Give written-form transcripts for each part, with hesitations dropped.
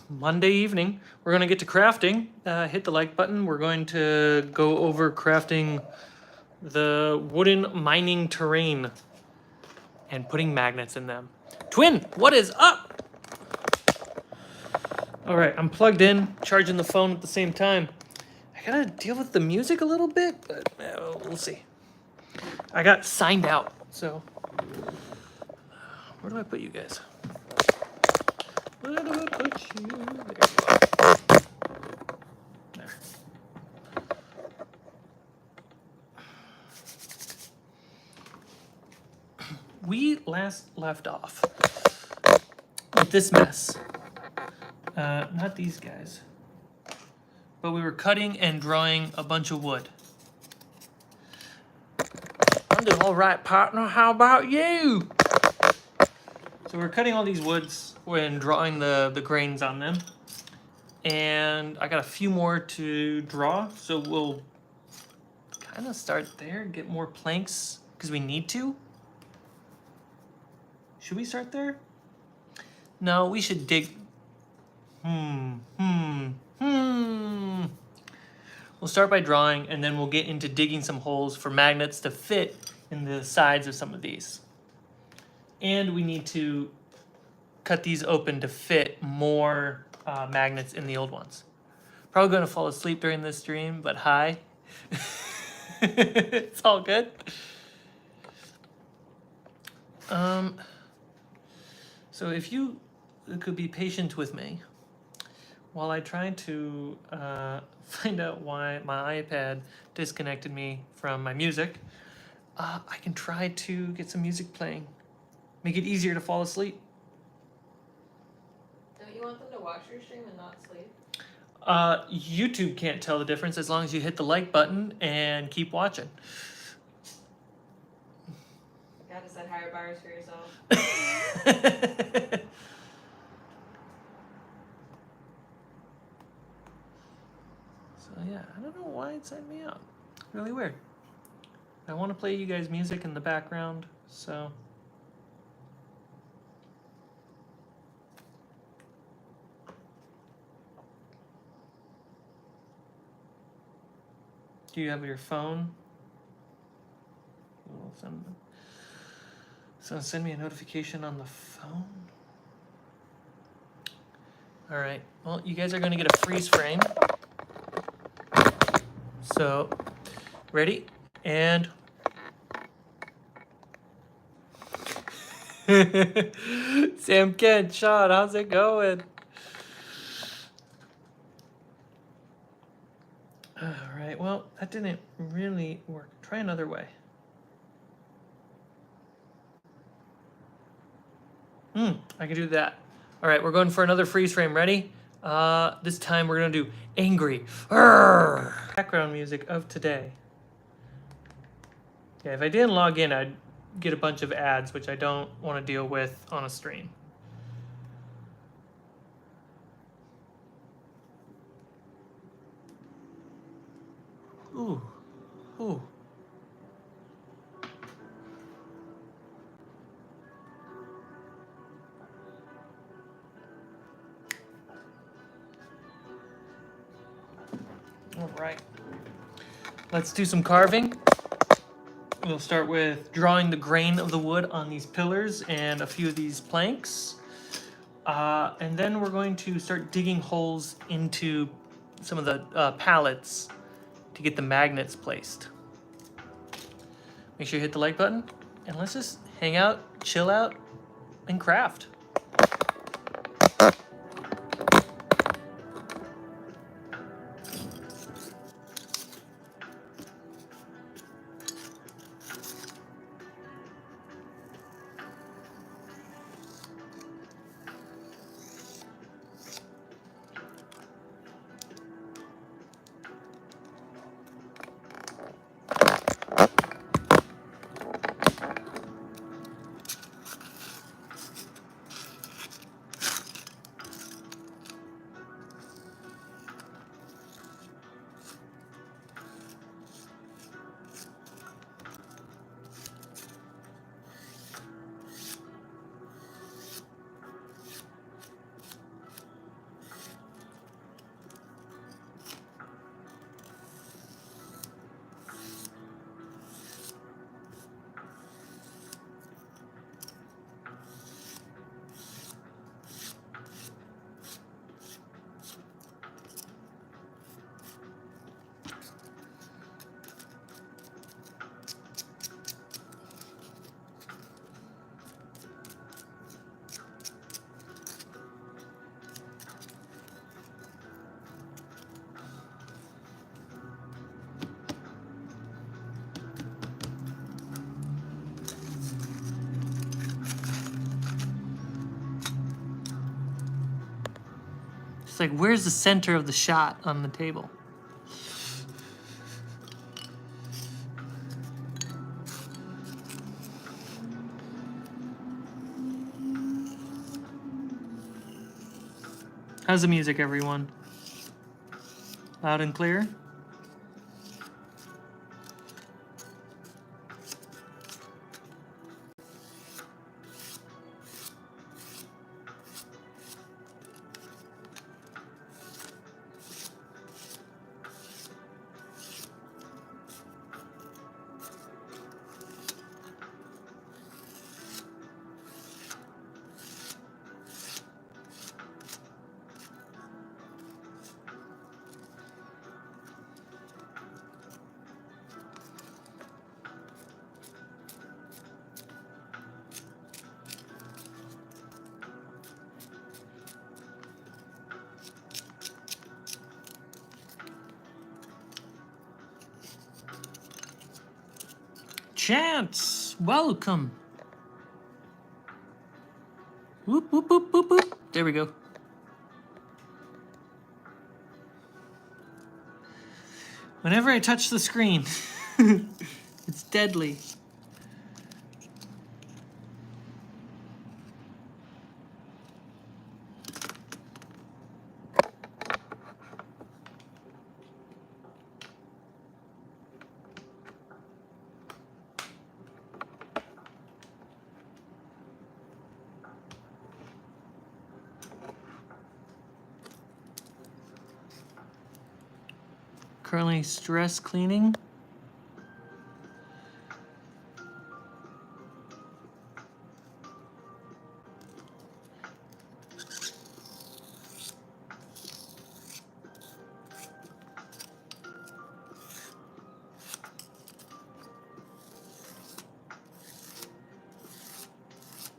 Monday evening. We're going to get to crafting. Hit the like button. We're going to go over crafting the wooden mining terrain and putting magnets in them. Twin, what is up? All right, I'm plugged in, charging the phone at the same time. I gotta deal with the music a little bit, but we'll see. I got signed out, so where do I put you guys? Where do I put you? There you are. There. We last left off with this mess. Not these guys. But we were cutting and drawing a bunch of wood. I'm doing all right, partner. How about you? So we're cutting all these woods and drawing the grains on them. And I got a few more to draw, so we'll kind of start there, get more planks, because we need to. Should we start there? No, we should dig. We'll start by drawing, and then we'll get into digging some holes for magnets to fit in the sides of some of these. And we need to cut these open to fit more magnets in the old ones. Probably going to fall asleep during this stream, but hi. It's all good. So if you could be patient with me while I try to find out why my iPad disconnected me from my music, I can try to get some music playing. Make it easier to fall asleep. Don't you want them to watch your stream and not sleep? YouTube can't tell the difference as long as you hit the like button and keep watching. You gotta set higher bars for yourself. So yeah, I don't know why it sent me out. Really weird. I want to play you guys music in the background, so. Do you have your phone? Send me a notification on the phone. All right. Well, you guys are going to get a freeze frame. So, ready? And Sam Kent, Sean, how's it going? All right, well, that didn't really work. Try another way. I can do that. All right, we're going for another freeze frame. Ready? This time we're gonna do angry. Arrgh! Background music of today. Yeah, if I didn't log in, I'd get a bunch of ads, which I don't want to deal with on a stream. Ooh, ooh. All right. Let's do some carving. We'll start with drawing the grain of the wood on these pillars and a few of these planks. And then we're going to start digging holes into some of the pallets to get the magnets placed. Make sure you hit the like button, and let's just hang out, chill out, and craft. It's like, where's the center of the shot on the table? How's the music, everyone? Loud and clear? Chance, welcome. Whoop, whoop, whoop, whoop, whoop. There we go. Whenever I touch the screen, it's deadly. Currently stress cleaning.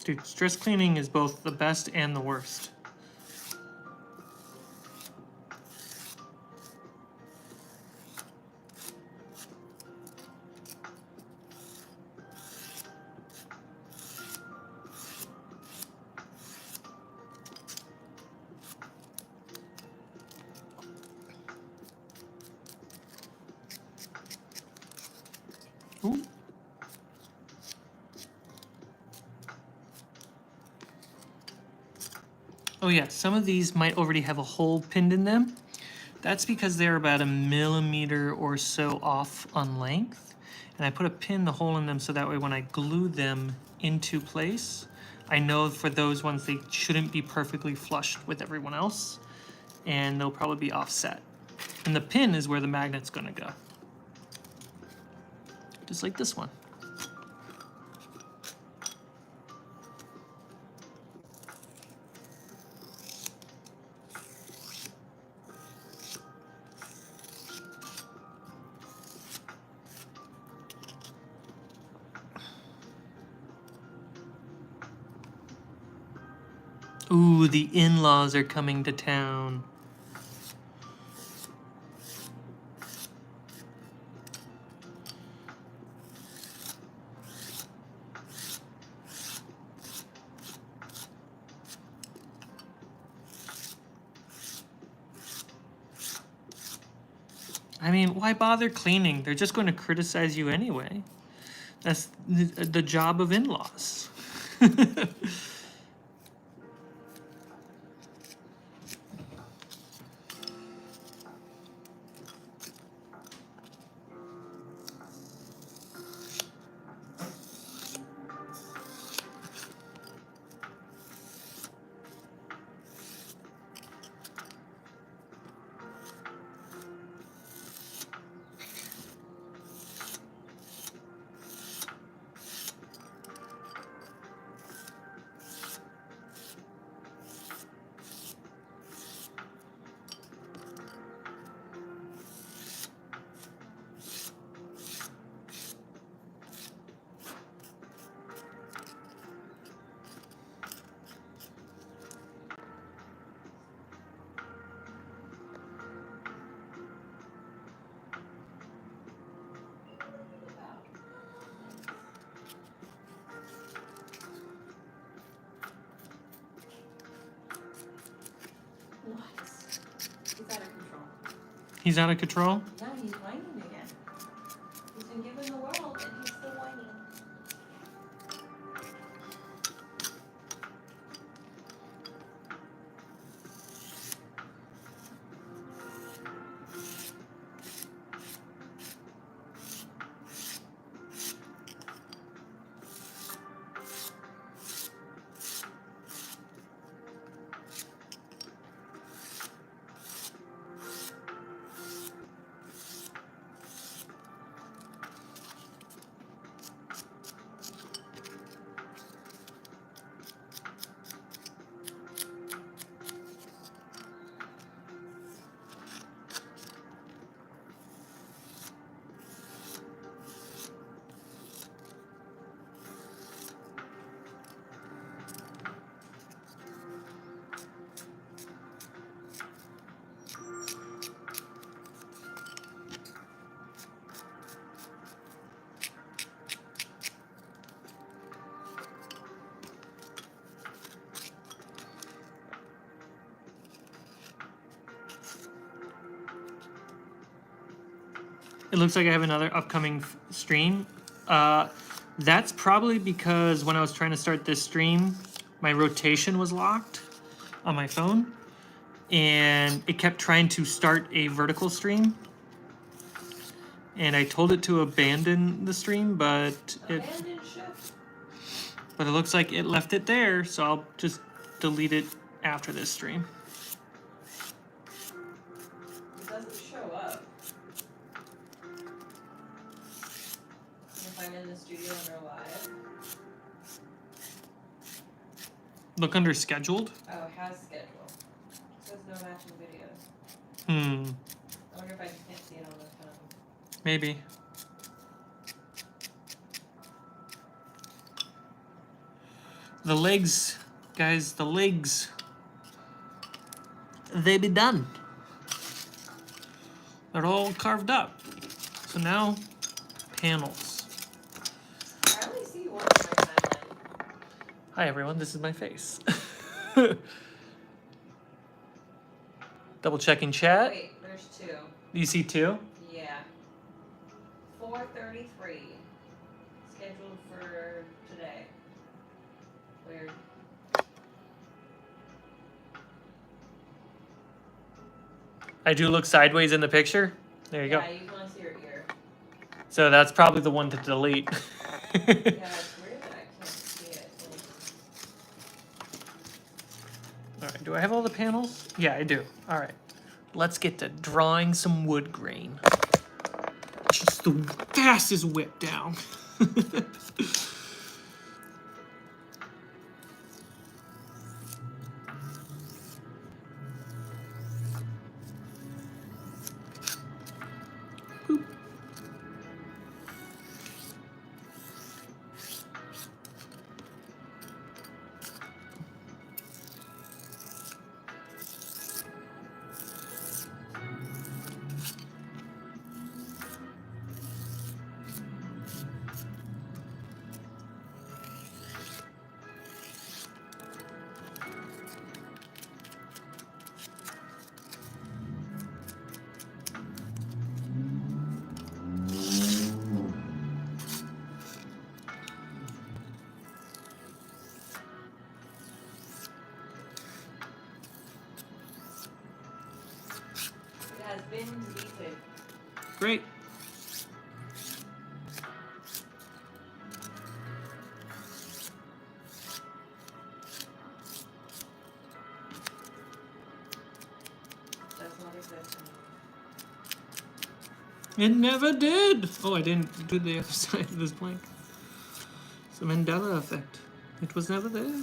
Dude, stress cleaning is both the best and the worst. Ooh. Oh yeah, some of these might already have a hole pinned in them. That's because they're about 1 millimeter or so off on length. And I put a pin the hole in them so that way when I glue them into place, I know for those ones they shouldn't be perfectly flushed with everyone else, and they'll probably be offset. And the pin is where the magnet's gonna go. Just like this one. Ooh, the in-laws are coming to town. I mean, why bother cleaning? They're just going to criticize you anyway. That's the job of in-laws. He's out of control? No, he's whining again. He's been given the world and he's still whining. It looks like I have another upcoming stream. That's probably because when I was trying to start this stream, my rotation was locked on my phone, and it kept trying to start a vertical stream. And I told it to abandon the stream, but it looks like it left it there, so I'll just delete it after this stream. It doesn't show up. If I'm in the studio and we're live. Look under scheduled. Oh, it has schedule. It says no matching videos. Hmm. I wonder if I just can't see it on the phone. Maybe. The legs, guys, the legs. They be done. They're all carved up. So now, panels. I only see one on my timeline. Hi everyone, this is my face. Double checking chat. Wait, there's two. You see two? Yeah. 4:33. Scheduled for today. Weird. I do look sideways in the picture. There you go. Yeah, you can only see your ear. So that's probably the one to delete. Yeah, it's weird that I can't see it. All right, do I have all the panels? Yeah, I do. All right, let's get to drawing some wood grain. Just the fastest whip down. Boop. It has been deleted. Great. Does not exist anymore. It never did. Oh, I didn't do the other side of this blank. It's the Mandela effect. It was never there.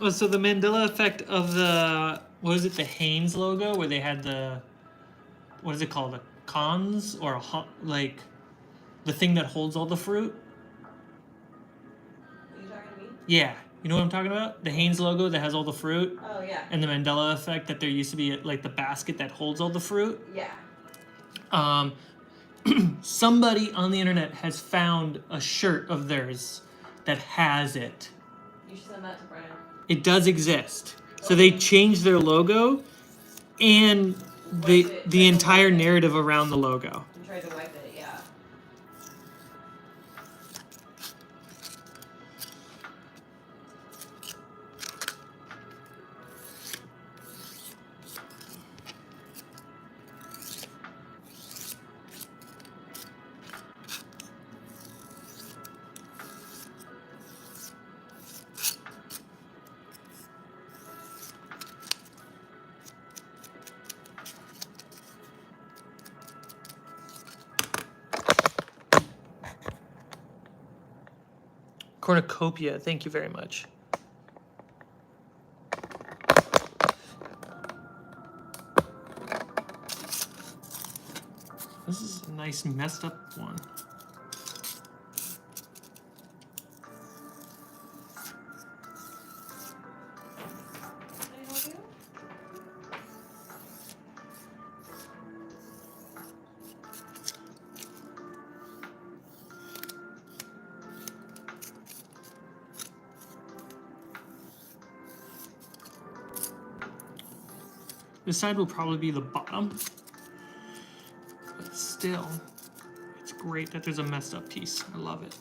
Oh, so the Mandela effect of the, what is it, the Hanes logo, where they had the, what is it called, a cons, or like, the thing that holds all the fruit? Are you talking to me? Yeah, you know what I'm talking about? The Hanes logo that has all the fruit, Oh, yeah. and the Mandela effect that there used to be, like, the basket that holds all the fruit. Yeah. Somebody on the internet has found a shirt of theirs that has it. You should send that to Brian. It does exist. So they changed their logo and the entire narrative around the logo. And tried to wipe it, yeah. Cornucopia, thank you very much. This is a nice messed up one. Can I help you? This side will probably be the bottom. But still, it's great that there's a messed up piece. I love it.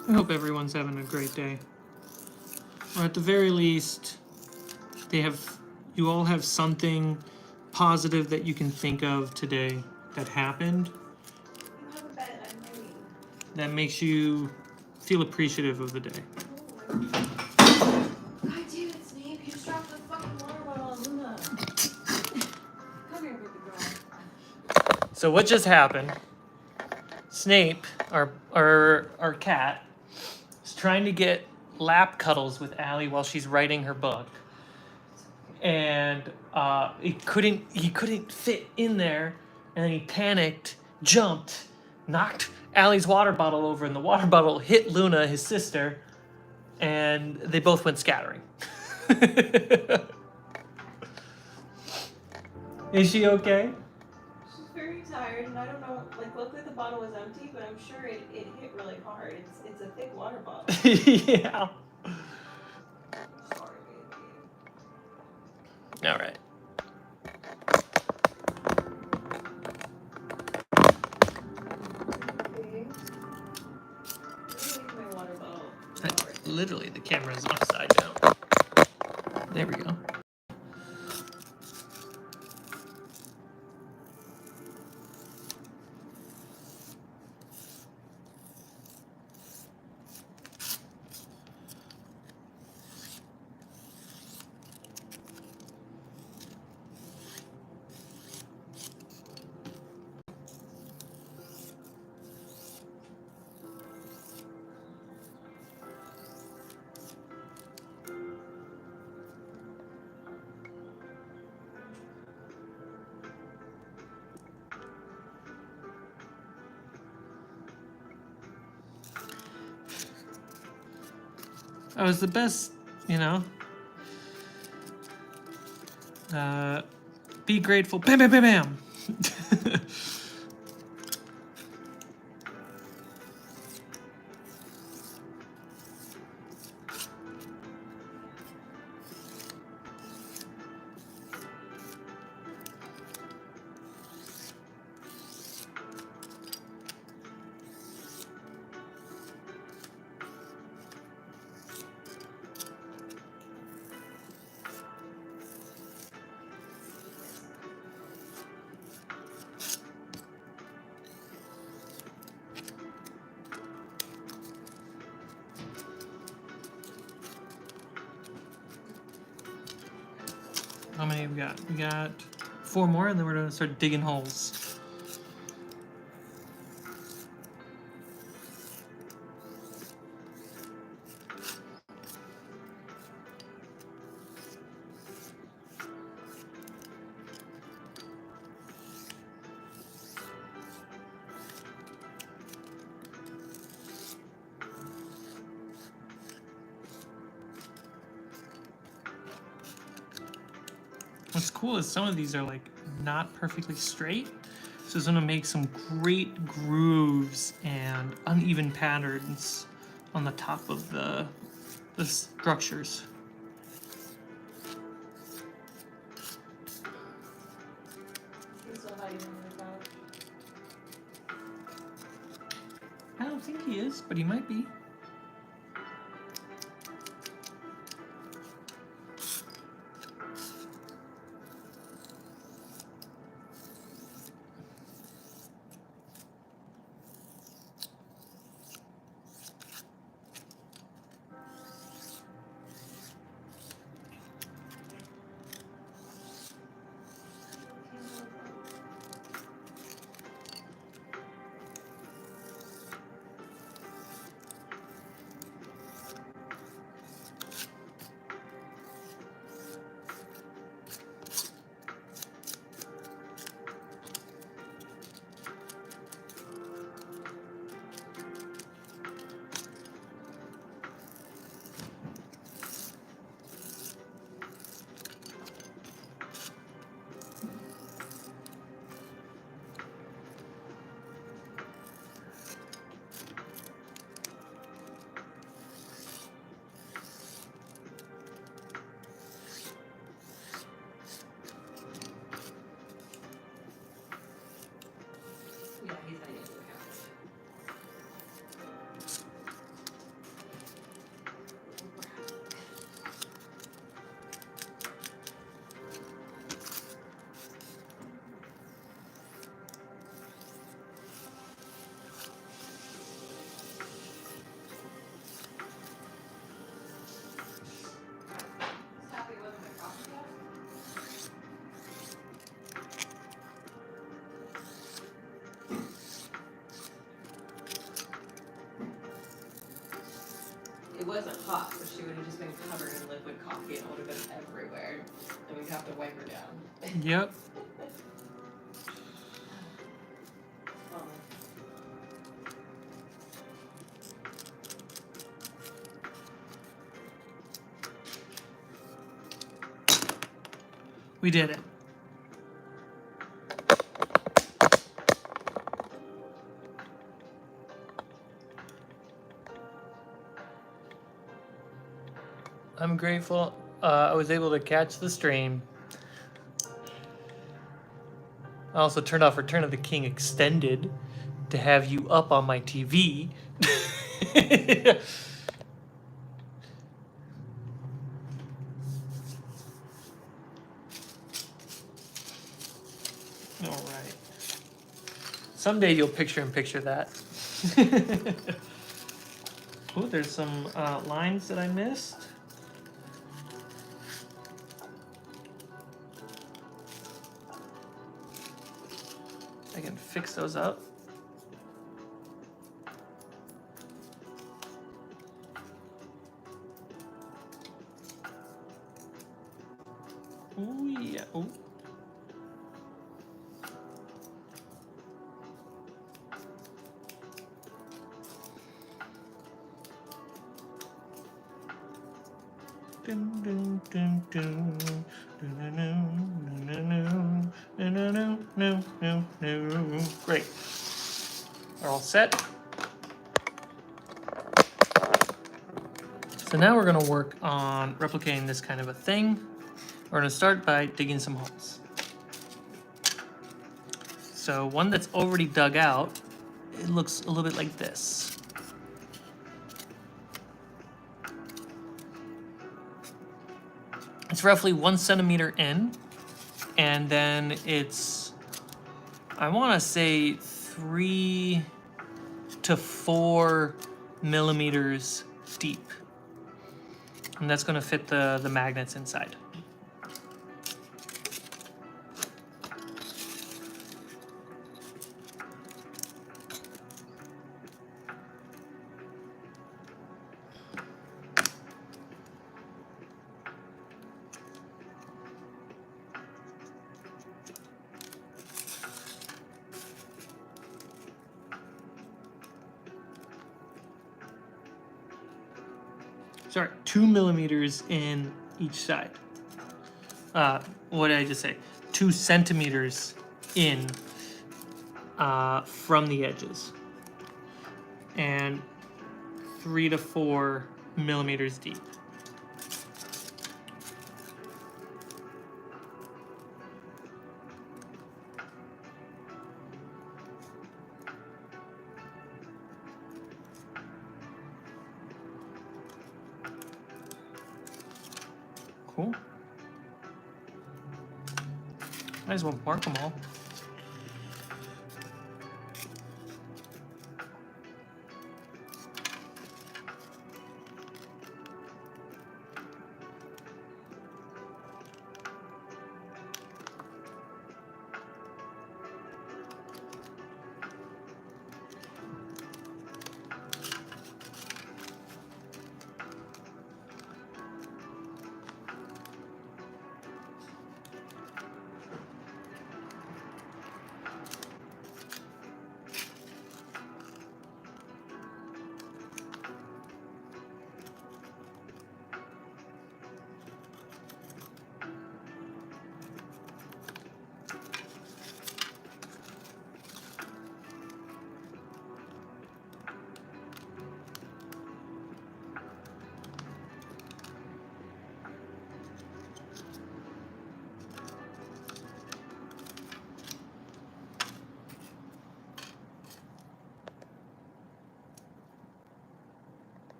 I hope everyone's having a great day. Or at the very least, you all have something positive that you can think of today that happened You have a bed, I'm ready. that makes you feel appreciative of the day. God damn it, Snape, you just dropped the fucking water bottle on Luna. Come here, baby girl. So what just happened? Snape, our cat, is trying to get lap cuddles with Allie while she's writing her book, and he couldn't fit in there, and then he panicked, jumped, knocked Allie's water bottle over, and the water bottle hit Luna, his sister, and they both went scattering. Is she okay? She's very tired, and I don't know, like, luckily the bottle was empty, but I'm sure it hit really hard. It's a thick water bottle. Yeah. Sorry, baby. All right. Okay. Leave my water bottle. Literally, the camera's upside down. There we go. That was the best, you know. Be grateful. Bam, bam, bam, bam. How many have we got? We got 4 more, and then we're gonna start digging holes. What's cool is some of these are like not perfectly straight, so it's gonna make some great grooves and uneven patterns on the top of the structures. He's still hiding under the couch. I don't think he is, but he might be. Yeah, he's hiding under the couch. Happy wasn't a coffee shop? It wasn't hot, so she would have just been covered in liquid coffee and it would have been everywhere. And we'd have to wipe her down. Yep. Oh. We did it. I'm grateful I was able to catch the stream. I also turned off Return of the King Extended to have you up on my TV. All right. Someday you'll picture-in-picture that. Oh, there's some lines that I missed. I can fix those up. Oh yeah. Oh. Dun, dun, dun, dun. Great. We're all set. So now we're going to work on replicating this kind of a thing. We're going to start by digging some holes. So one that's already dug out, it looks a little bit like this. It's roughly 1 centimeter in, and then it's, I want to say 3 to 4 millimeters deep. And that's going to fit the magnets inside. Sorry, 2 millimeters in each side. what did I just say? 2 centimeters in from the edges, and 3 to 4 millimeters deep. Cool. Might as well mark them all.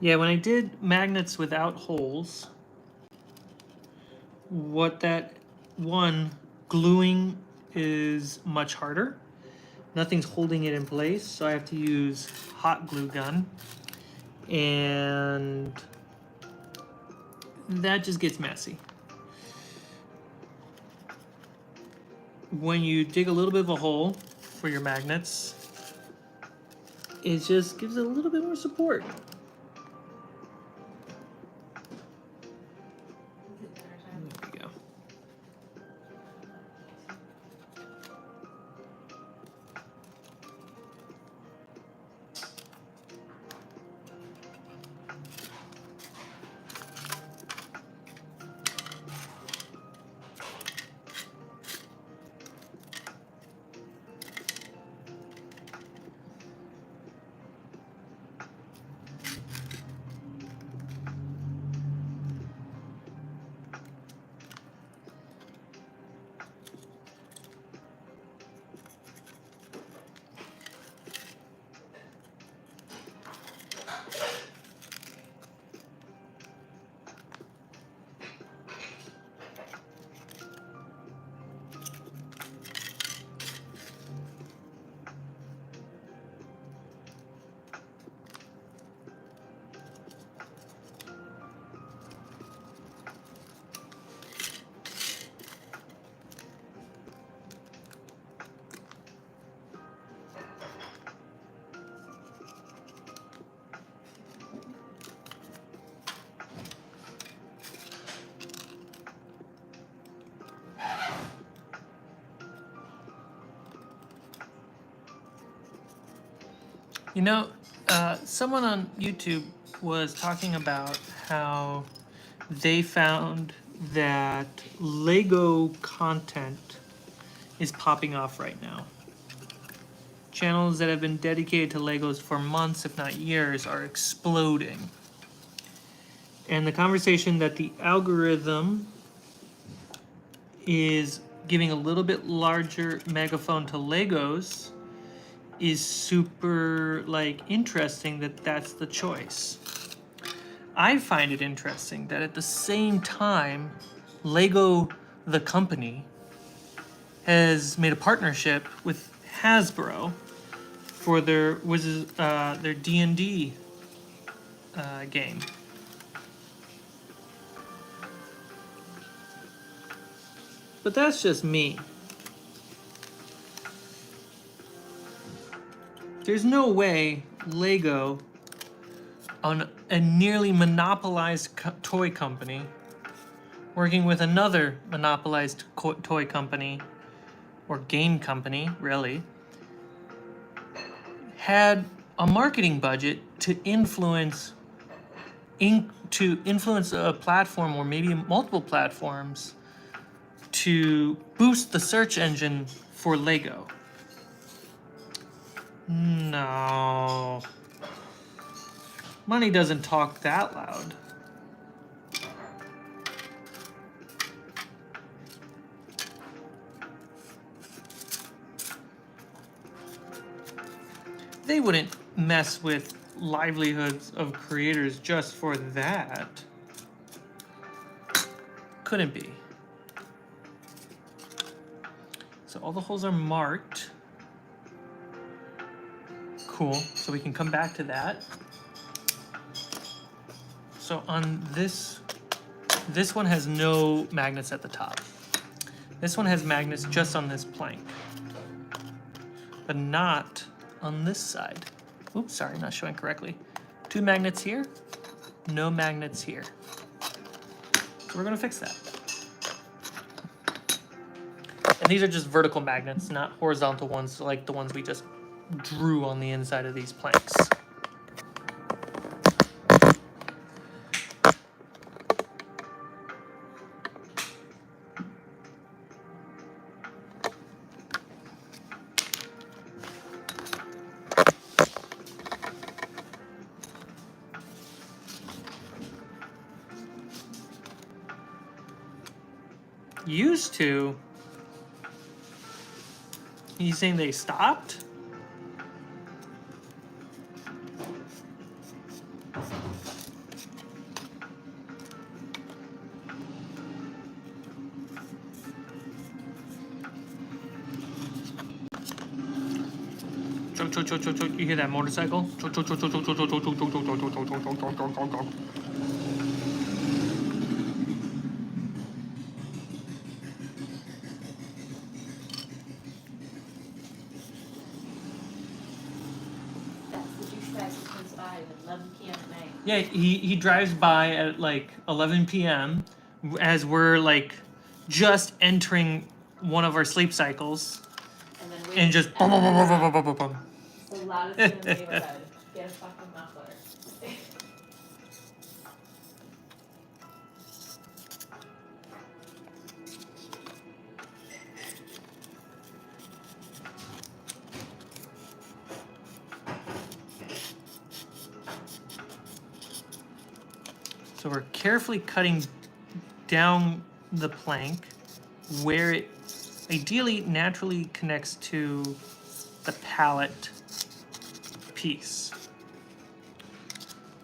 Yeah, when I did magnets without holes, gluing is much harder. Nothing's holding it in place, so I have to use hot glue gun, and that just gets messy. When you dig a little bit of a hole for your magnets, it just gives it a little bit more support. There we go. You know, someone on YouTube was talking about how they found that Lego content is popping off right now. Channels that have been dedicated to Legos for months, if not years, are exploding. And the conversation that the algorithm is giving a little bit larger megaphone to Legos is super interesting that that's the choice. I find it interesting that at the same time, Lego the company has made a partnership with Hasbro for their D&D game. But that's just me. There's no way Lego, on a nearly monopolized toy company, working with another monopolized toy company, or game company, really, had a marketing budget to influence a platform or maybe multiple platforms to boost the search engine for Lego. No. Money doesn't talk that loud. They wouldn't mess with livelihoods of creators just for that. Couldn't be. So all the holes are marked. Cool. So we can come back to that. So on this one has no magnets at the top. This one has magnets just on this plank, but not on this side. Oops, sorry, not showing correctly. 2 magnets here, no magnets here. So we're gonna fix that. And these are just vertical magnets, not horizontal ones like the ones we just drew on the inside of these planks. Used to? You saying they stopped? Chug, chug, chug, chug, chug. You hear that motorcycle? Chug, chug, chug, chug, chug, chug, chug, chug, chug, chug, chug, chug, chug, chug, chug, chug, chug, chug. Yeah, he drives by at like 11 p.m. as we're like just entering one of our sleep cycles, and just boom, boom, boom, boom, boom, boom, boom, boom. It's the loudest in the neighborhood. Get a fucking muffler. So we're carefully cutting down the plank where it ideally naturally connects to the pallet piece.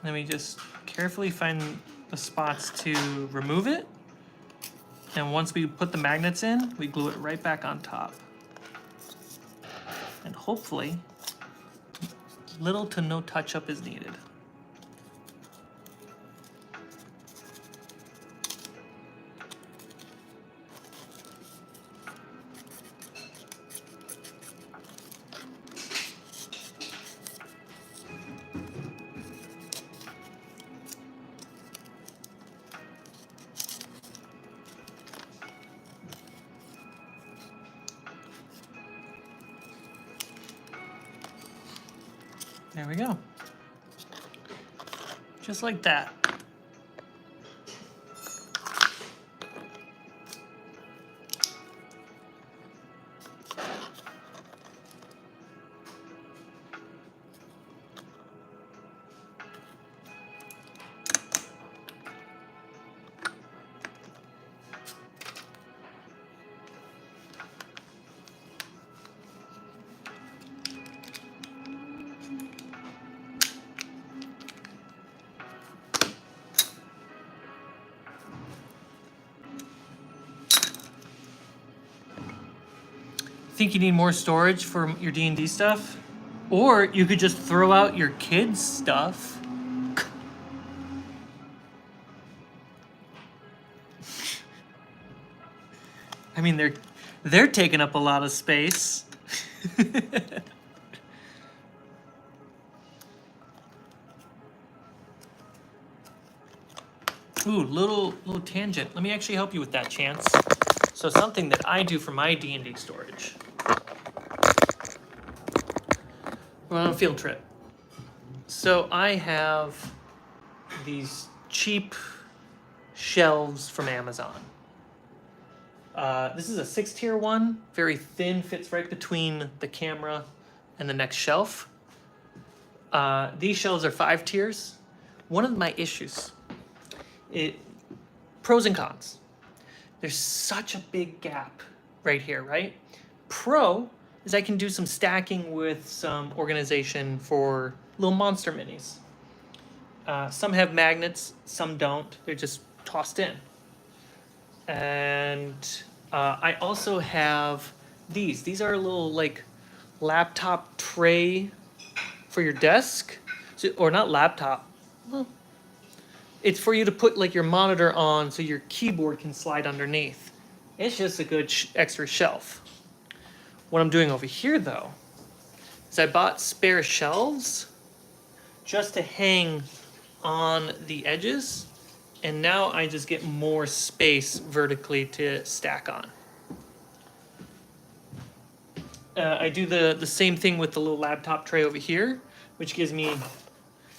Then we just carefully find the spots to remove it. And once we put the magnets in, we glue it right back on top. And hopefully, little to no touch-up is needed. There we go. Just like that. Think you need more storage for your D&D stuff? Or you could just throw out your kids' stuff. I mean, they're taking up a lot of space. Ooh, little tangent. Let me actually help you with that, Chance. So something that I do for my D&D storage. We're on a field trip. So I have these cheap shelves from Amazon. This is a 6-tier one, very thin, fits right between the camera and the next shelf. These shelves are 5 tiers. One of my issues, pros and cons. There's such a big gap right here, right? Pro is I can do some stacking with some organization for little monster minis. Some have magnets, some don't. They're just tossed in. And I also have these. These are a little like laptop tray for your desk, so, or not laptop. Well, it's for you to put like your monitor on so your keyboard can slide underneath. It's just a good extra shelf. What I'm doing over here though is I bought spare shelves just to hang on the edges, and now I just get more space vertically to stack on. I do the same thing with the little laptop tray over here, which gives me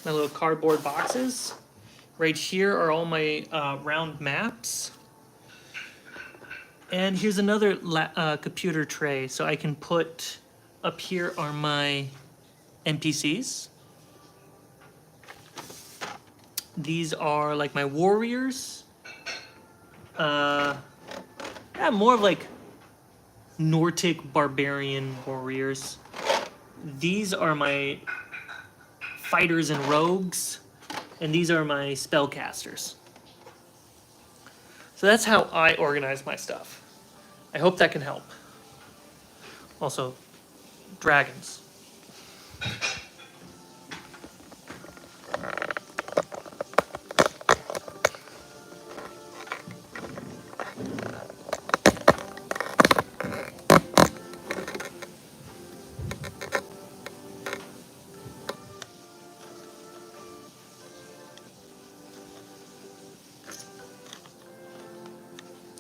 my little cardboard boxes. Right here are all my round maps. And here's another computer tray, so I can put up here are my NPCs. These are like my warriors. Yeah, more of like Nordic barbarian warriors. These are my fighters and rogues, and these are my spellcasters. So that's how I organize my stuff. I hope that can help. Also, dragons.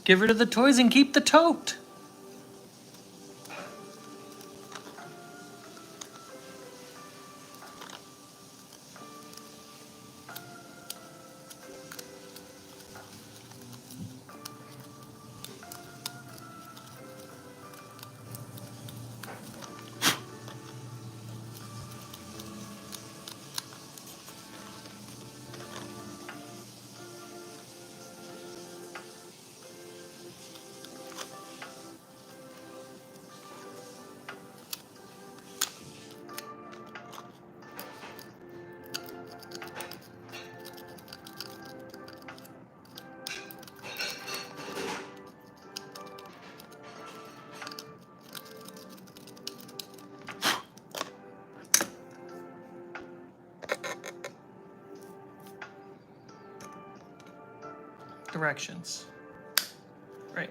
Get rid of the toys and keep the tote. Directions. Right.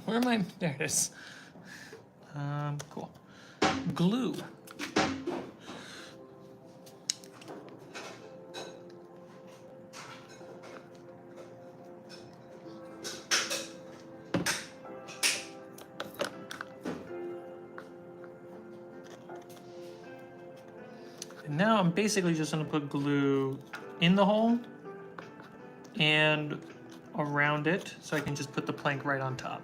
Where am I? There it is. Cool. Glue. And now I'm basically just going to put glue in the hole and around it, so I can just put the plank right on top.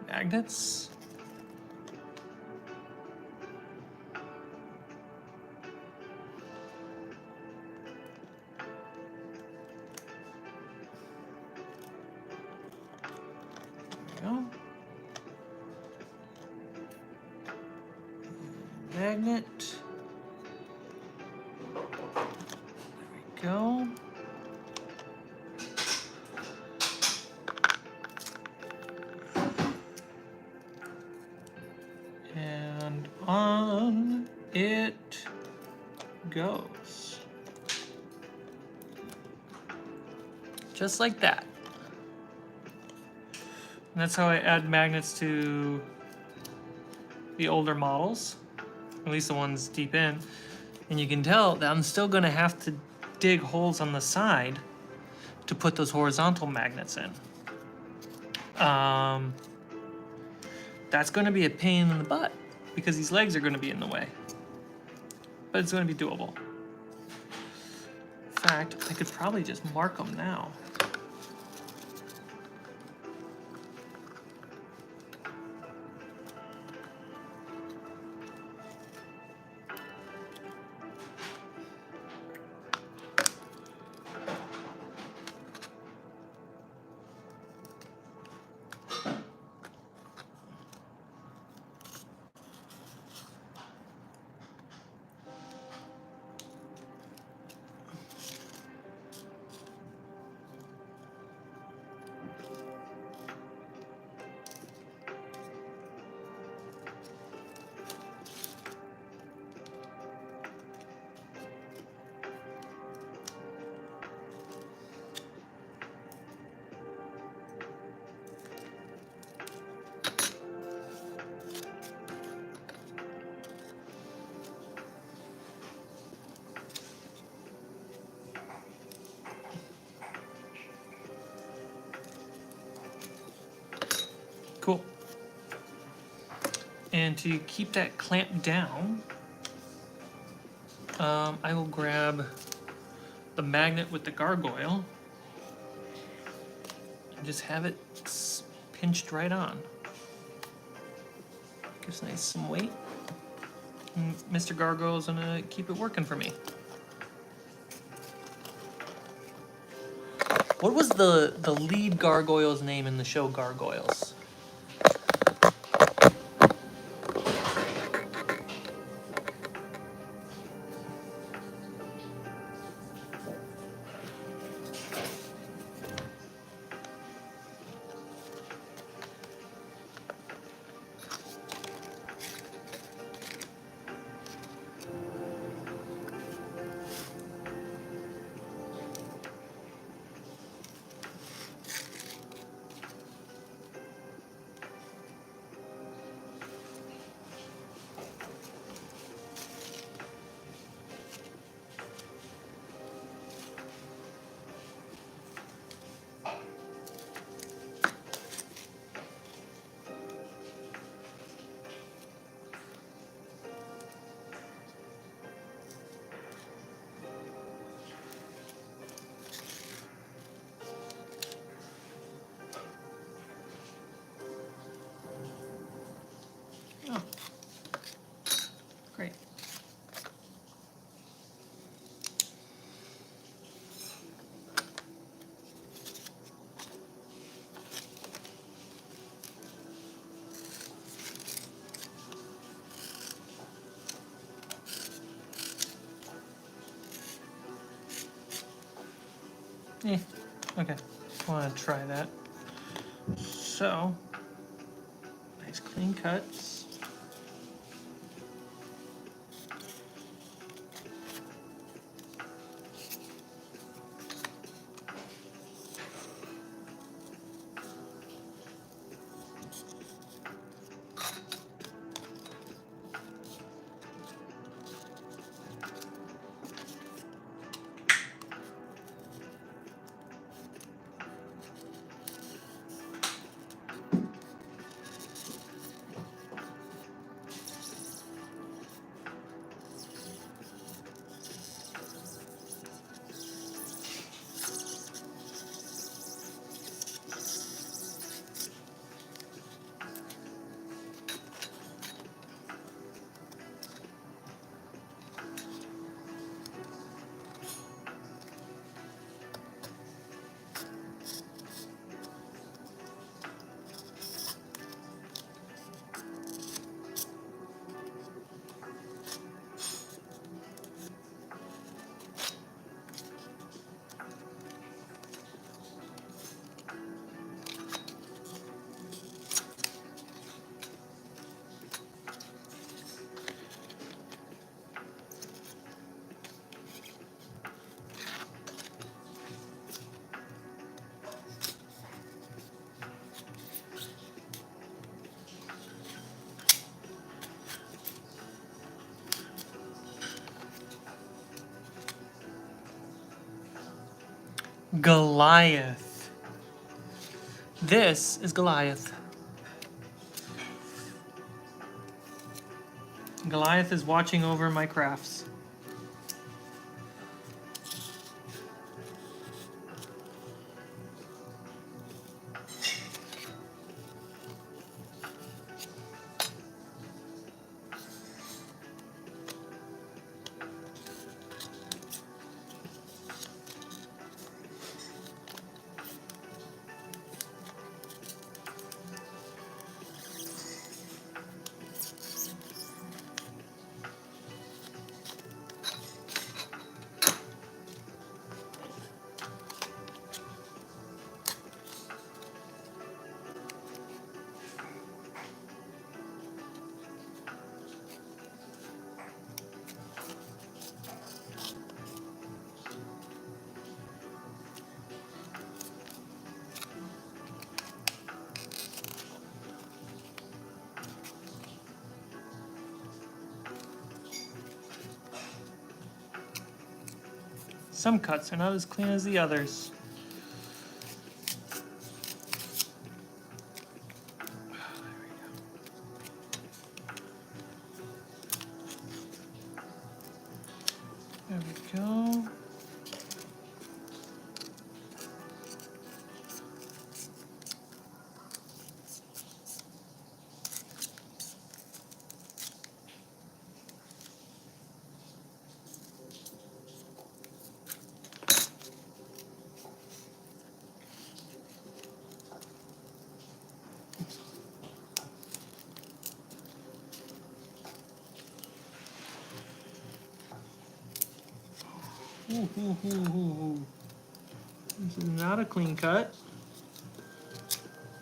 Magnets. There we go. Magnet. There we go. on it goes. Just like that. And that's how I add magnets to the older models, at least the ones deep in. And you can tell that I'm still gonna have to dig holes on the side to put those horizontal magnets in. That's gonna be a pain in the butt because these legs are gonna be in the way. But it's gonna be doable. In fact, I could probably just mark them now. Cool. And to keep that clamped down, I will grab the magnet with the gargoyle and just have it pinched right on. Gives nice some weight. And Mr. Gargoyle's gonna keep it working for me. What was the lead gargoyle's name in the show Gargoyles? Oh, great. Okay, I want to try that. So, nice clean cuts. Goliath. This is Goliath. Goliath is watching over my crafts. Some cuts are not as clean as the others. There we go. Ooh. This is not a clean cut.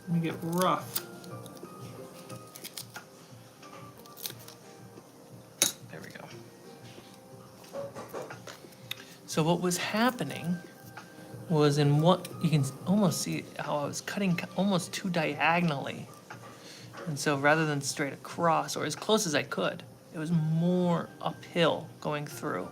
Let me get rough. There we go. So what was happening was in what you can almost see how I was cutting almost too diagonally. And so rather than straight across or as close as I could, it was more uphill going through.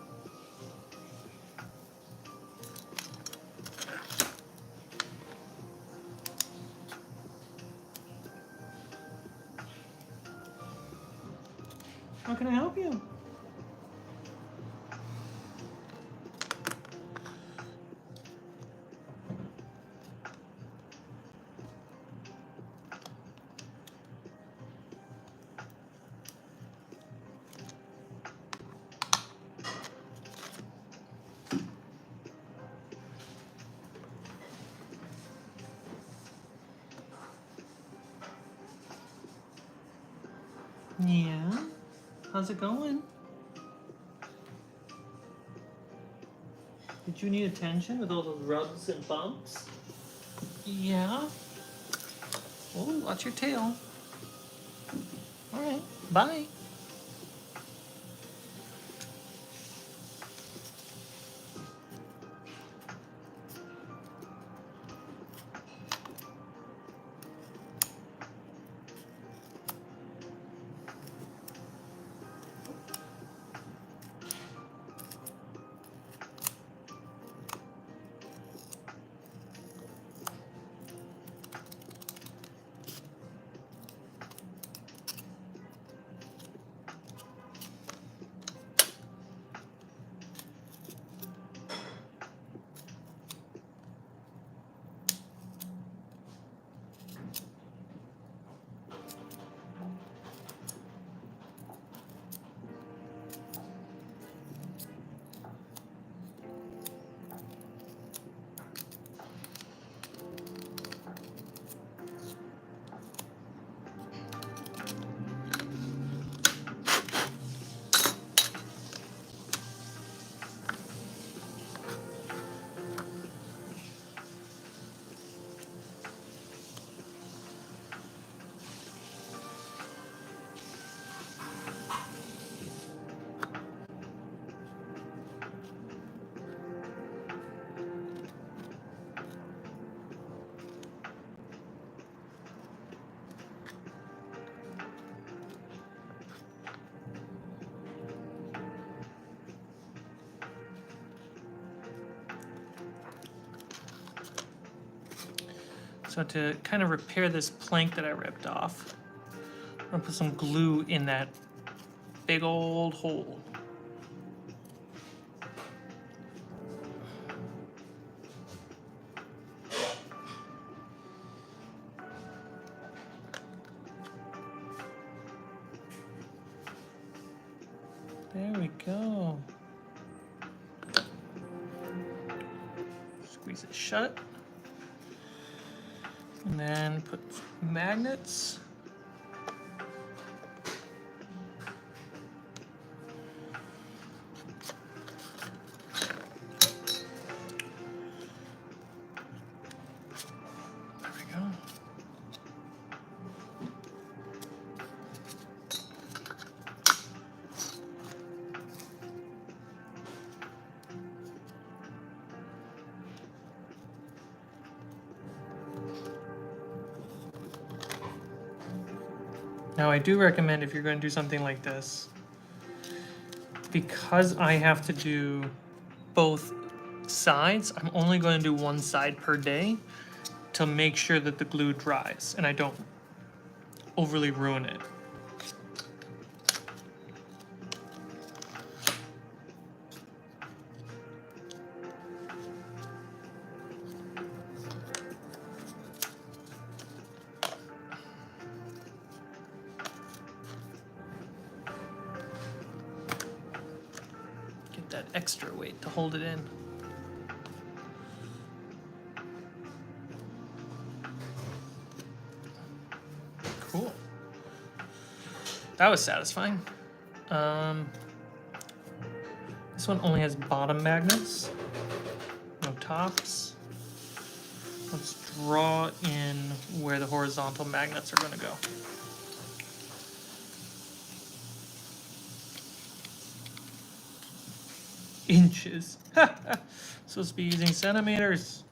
How can I help you? Yeah? How's it going? Did you need attention with all those rubs and bumps? Yeah? Oh, watch your tail. Alright, bye. So to kind of repair this plank that I ripped off, I'm gonna put some glue in that big old hole. There we go. Squeeze it shut. And then put magnets. There we go. Now I do recommend if you're going to do something like this, because I have to do both sides, I'm only going to do one side per day to make sure that the glue dries and I don't overly ruin it. Get that extra weight to hold it in. Cool. That was satisfying. This one only has bottom magnets, no tops. Let's draw in where the horizontal magnets are going to go. Inches. Supposed to be using centimeters.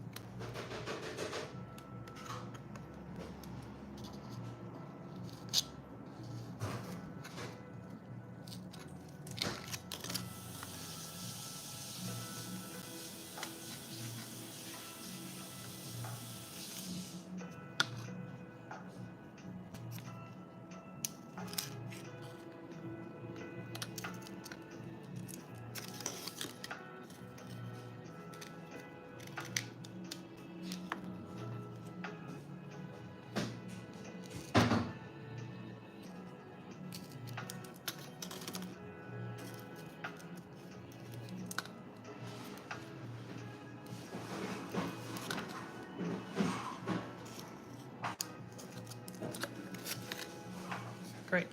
Great.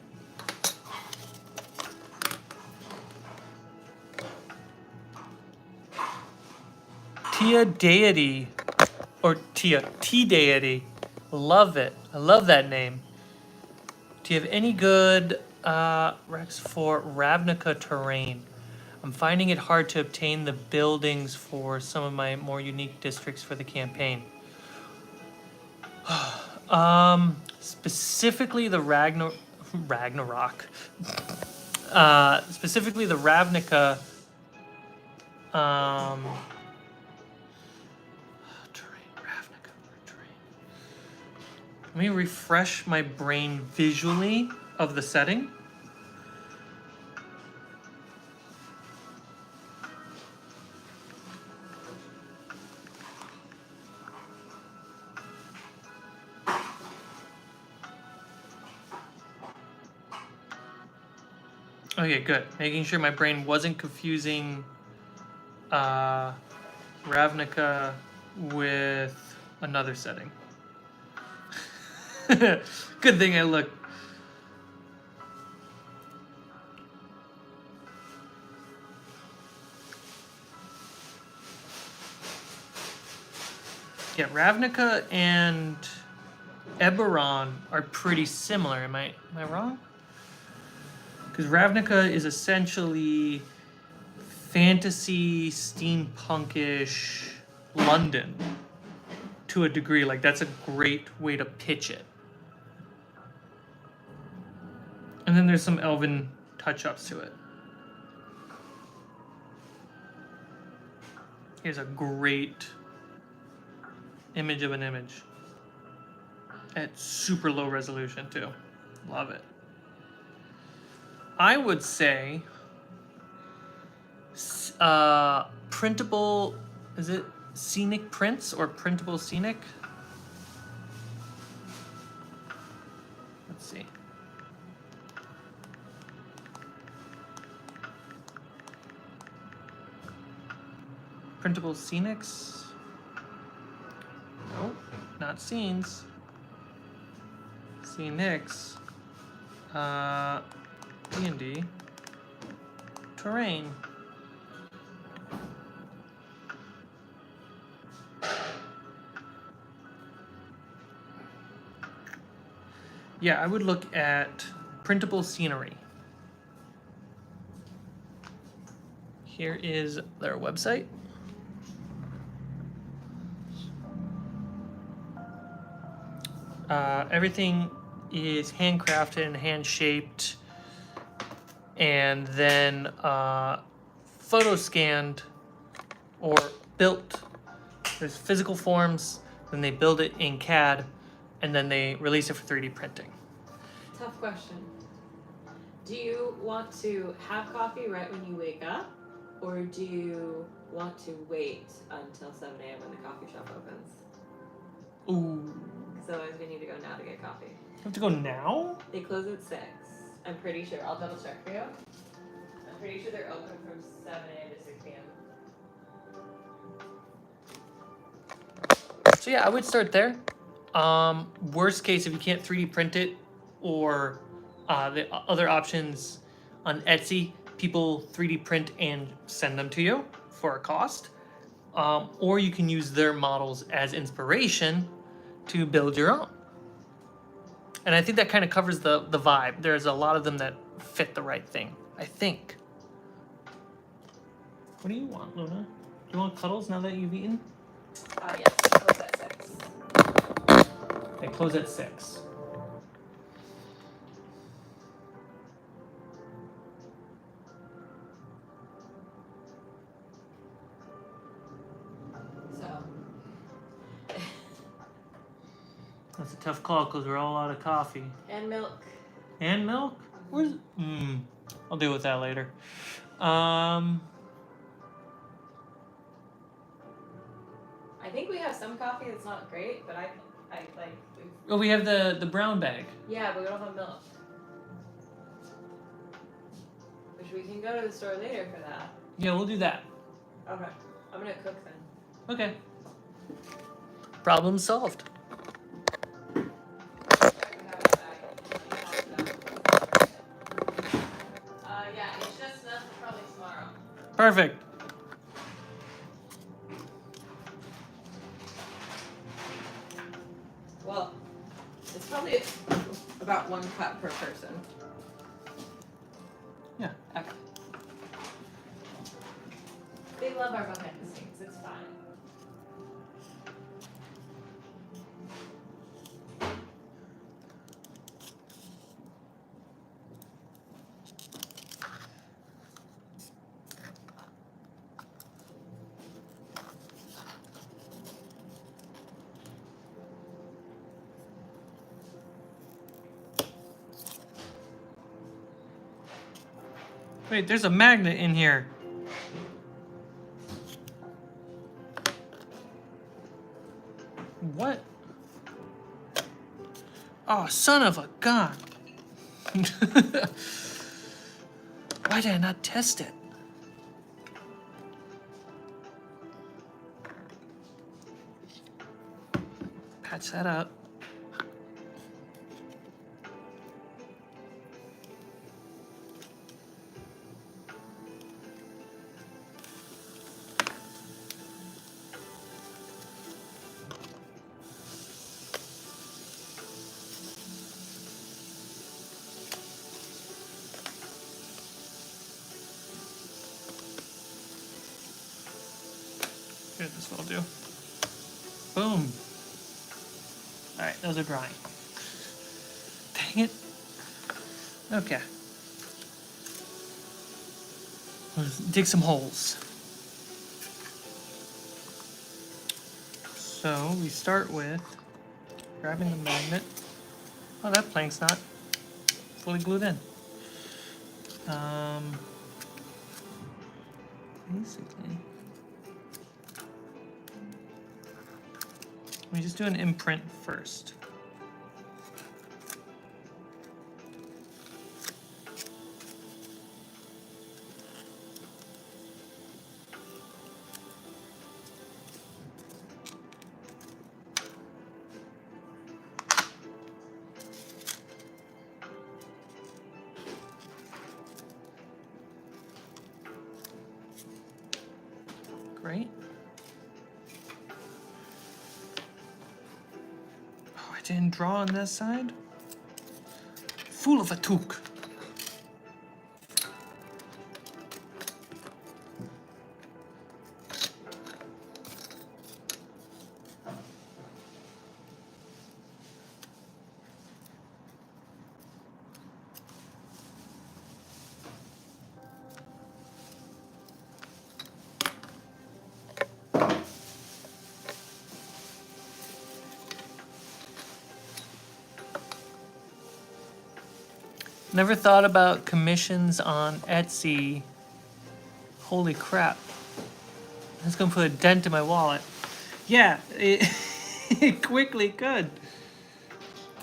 Tia Deity, or Tia T Deity. Love it. I love that name. Do you have any good Rex for Ravnica terrain? I'm finding it hard to obtain the buildings for some of my more unique districts for the campaign. Specifically the Ragnarok. Specifically the Ravnica. Let me refresh my brain visually of the setting. Okay, good. Making sure my brain wasn't confusing Ravnica with another setting. Good thing I looked. Yeah, Ravnica and Eberron are pretty similar. Am I wrong? Because Ravnica is essentially fantasy, steampunkish London to a degree. Like, that's a great way to pitch it. And then there's some elven touch-ups to it. Here's a great image of an image. at super low resolution too. Love it. I would say printable, is it scenic prints or printable scenic? Let's see. Printable scenics? Nope, not scenes. Scenics. D&D. Terrain. Yeah, I would look at printable scenery. Here is their website. Everything is handcrafted and hand-shaped, and then photo scanned or built. There's physical forms, then they build it in CAD, and then they release it for 3D printing. Tough question. Do you want to have coffee right when you wake up, or do you want to wait until 7 a.m. when the coffee shop opens? Ooh. Because otherwise we need to go now to get coffee. You have to go now? They close at 6. I'm pretty sure. I'll double check for you. I'm pretty sure they're open from 7 a.m. to 6 p.m. So yeah, I would start there. Worst case, if you can't 3D print it, or the other options on Etsy, people 3D print and send them to you for a cost. Or you can use their models as inspiration to build your own. And I think that kind of covers the vibe. There's a lot of them that fit the right thing, I think. What do you want, Luna? Do you want cuddles now that you've eaten? Yes, close at 6. They close at 6. So. That's a tough call because we're all out of coffee. And milk. And milk? Where's... I'll deal with that later. I think we have some coffee that's not great, but I like. Oh, we have the brown bag. Yeah, but we don't have milk. Which we can go to the store later for that. Yeah, we'll do that. Okay. I'm gonna cook then. Okay. Problem solved. Yeah, it's just enough for probably tomorrow. Perfect. Well, it's probably about 1 cup per person. Yeah. Okay. They love our behind the scenes. It's fine. Wait, there's a magnet in here. What? Oh, son of a gun. Why did I not test it? Patch that up. Here, this will do. Boom. Alright, those are drying. Dang it. Okay. Let's dig some holes. So we start with Grabbing the magnet. Oh, that plank's not fully glued in. Basically, we just do an imprint first. Great. Oh, I didn't draw on this side. Fool of a took. Never thought about commissions on Etsy. Holy crap. That's gonna put a dent in my wallet. Yeah, it, it quickly could.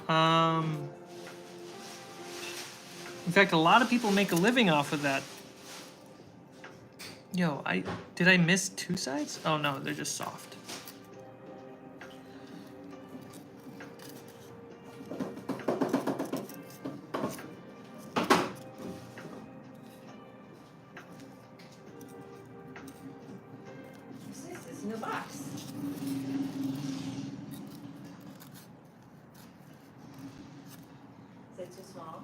In fact, a lot of people make a living off of that. Yo, did I miss two sides? Oh no, they're just soft. This is in the box. Is it too small?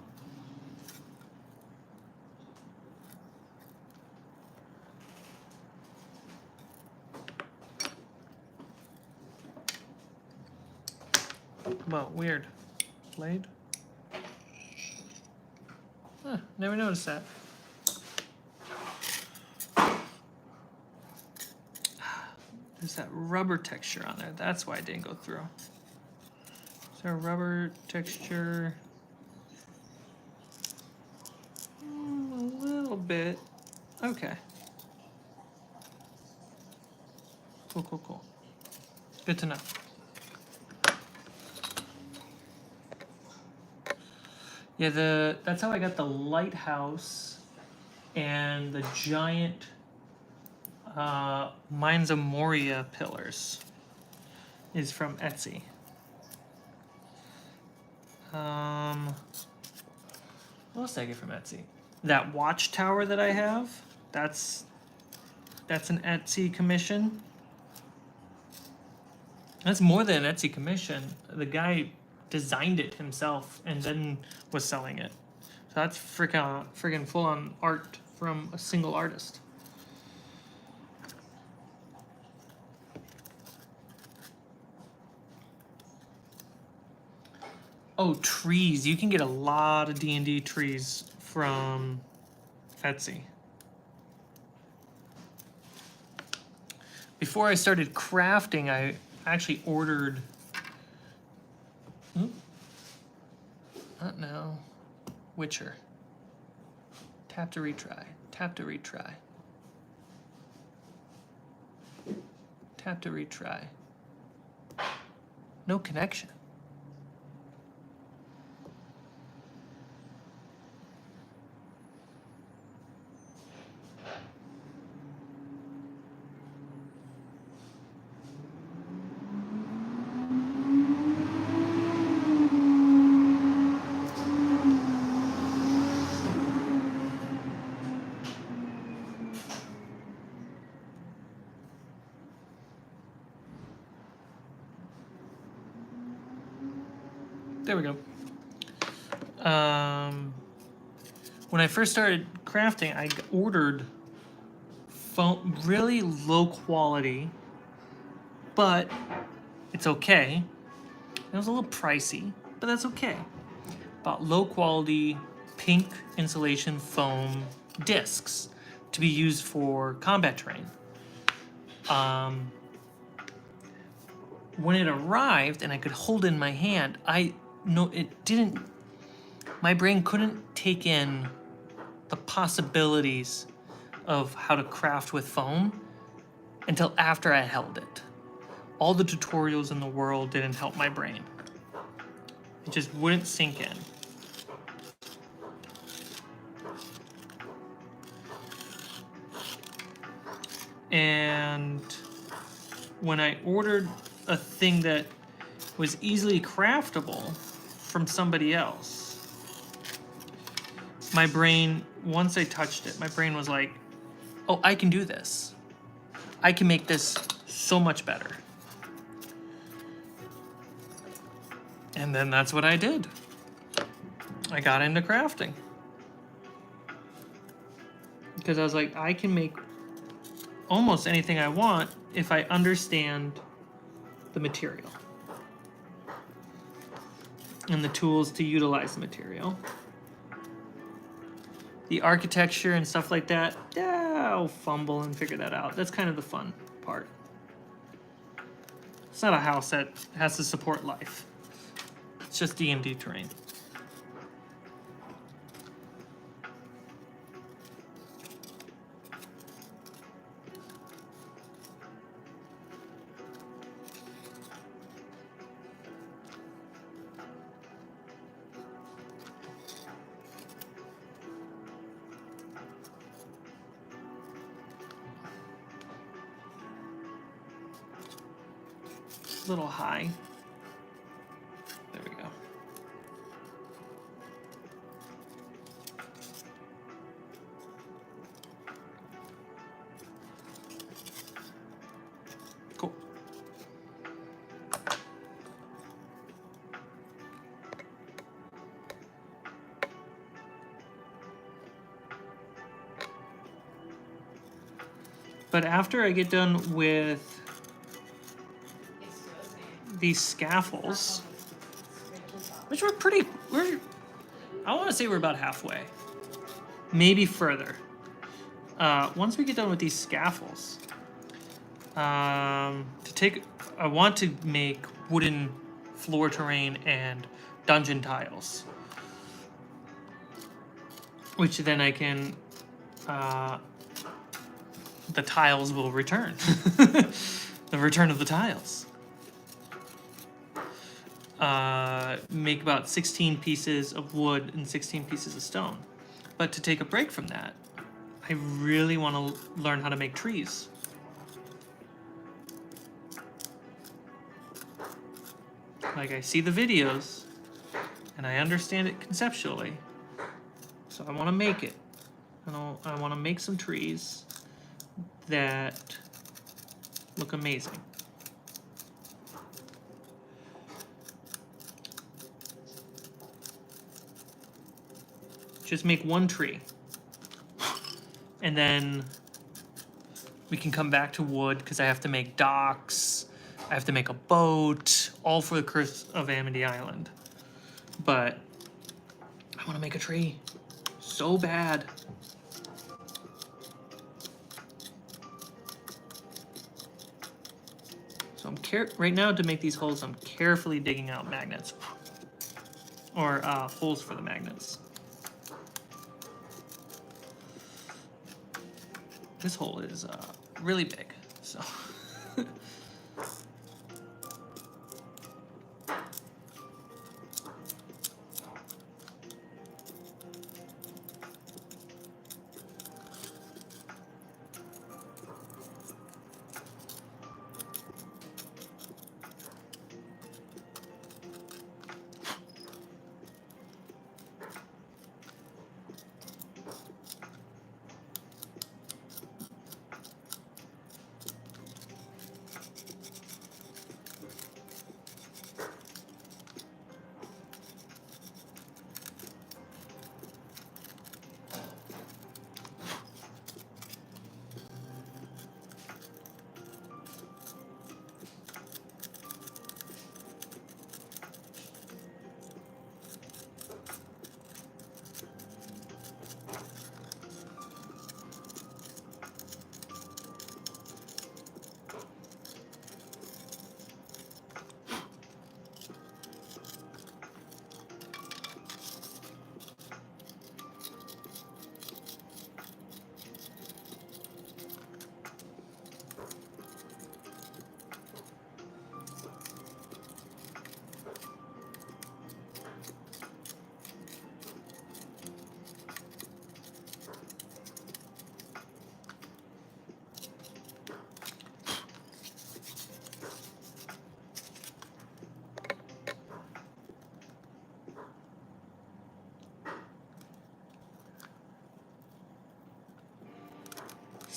Well, weird. Blade? Huh, never noticed that. There's that rubber texture on there. That's why it didn't go through. Is there a rubber texture? A little bit. Okay. Cool, cool, cool. Good to know. Yeah, that's how I got the lighthouse and the giant Mines of Moria pillars is from Etsy. What else did I get from Etsy? That watchtower that I have, that's an Etsy commission. That's more than an Etsy commission. The guy designed it himself and then was selling it. So that's freaking full-on art from a single artist. Oh, trees. You can get a lot of D&D trees from Etsy. Before I started crafting, I actually ordered... Not now. Witcher. Tap to retry. Tap to retry. Tap to retry. No connection. There we go. When I first started crafting, I ordered foam, really low quality, but it's okay. It was a little pricey, but that's okay. Bought low quality pink insulation foam discs to be used for combat terrain. when it arrived and I could hold it in my hand, it didn't, my brain couldn't take in the possibilities of how to craft with foam until after I held it. All the tutorials in the world didn't help my brain. It just wouldn't sink in. And when I ordered a thing that was easily craftable from somebody else, my brain, once I touched it, my brain was like, oh, I can do this. I can make this so much better. And then that's what I did. I got into crafting. Because I was like, I can make almost anything I want if I understand the material and the tools to utilize the material. The architecture and stuff like that, I'll fumble and figure that out. That's kind of the fun part. It's not a house that has to support life. It's just D&D terrain. A little high. There we go. Cool. But after I get done with these scaffolds, which I want to say we're about halfway, maybe further. Once we get done with these scaffolds, I want to make wooden floor terrain and dungeon tiles, which then I can, the tiles will return. The return of the tiles. Make about 16 pieces of wood and 16 pieces of stone. But to take a break from that, I really want to learn how to make trees. Like, I see the videos, and I understand it conceptually, so I want to make it. I want to make some trees that look amazing. Just make one tree. And then we can come back to wood because I have to make docks. I have to make a boat, all for the Curse of Amity Island. But I want to make a tree so bad. So right now to make these holes, I'm carefully digging out magnets or holes for the magnets. This hole is really big, so.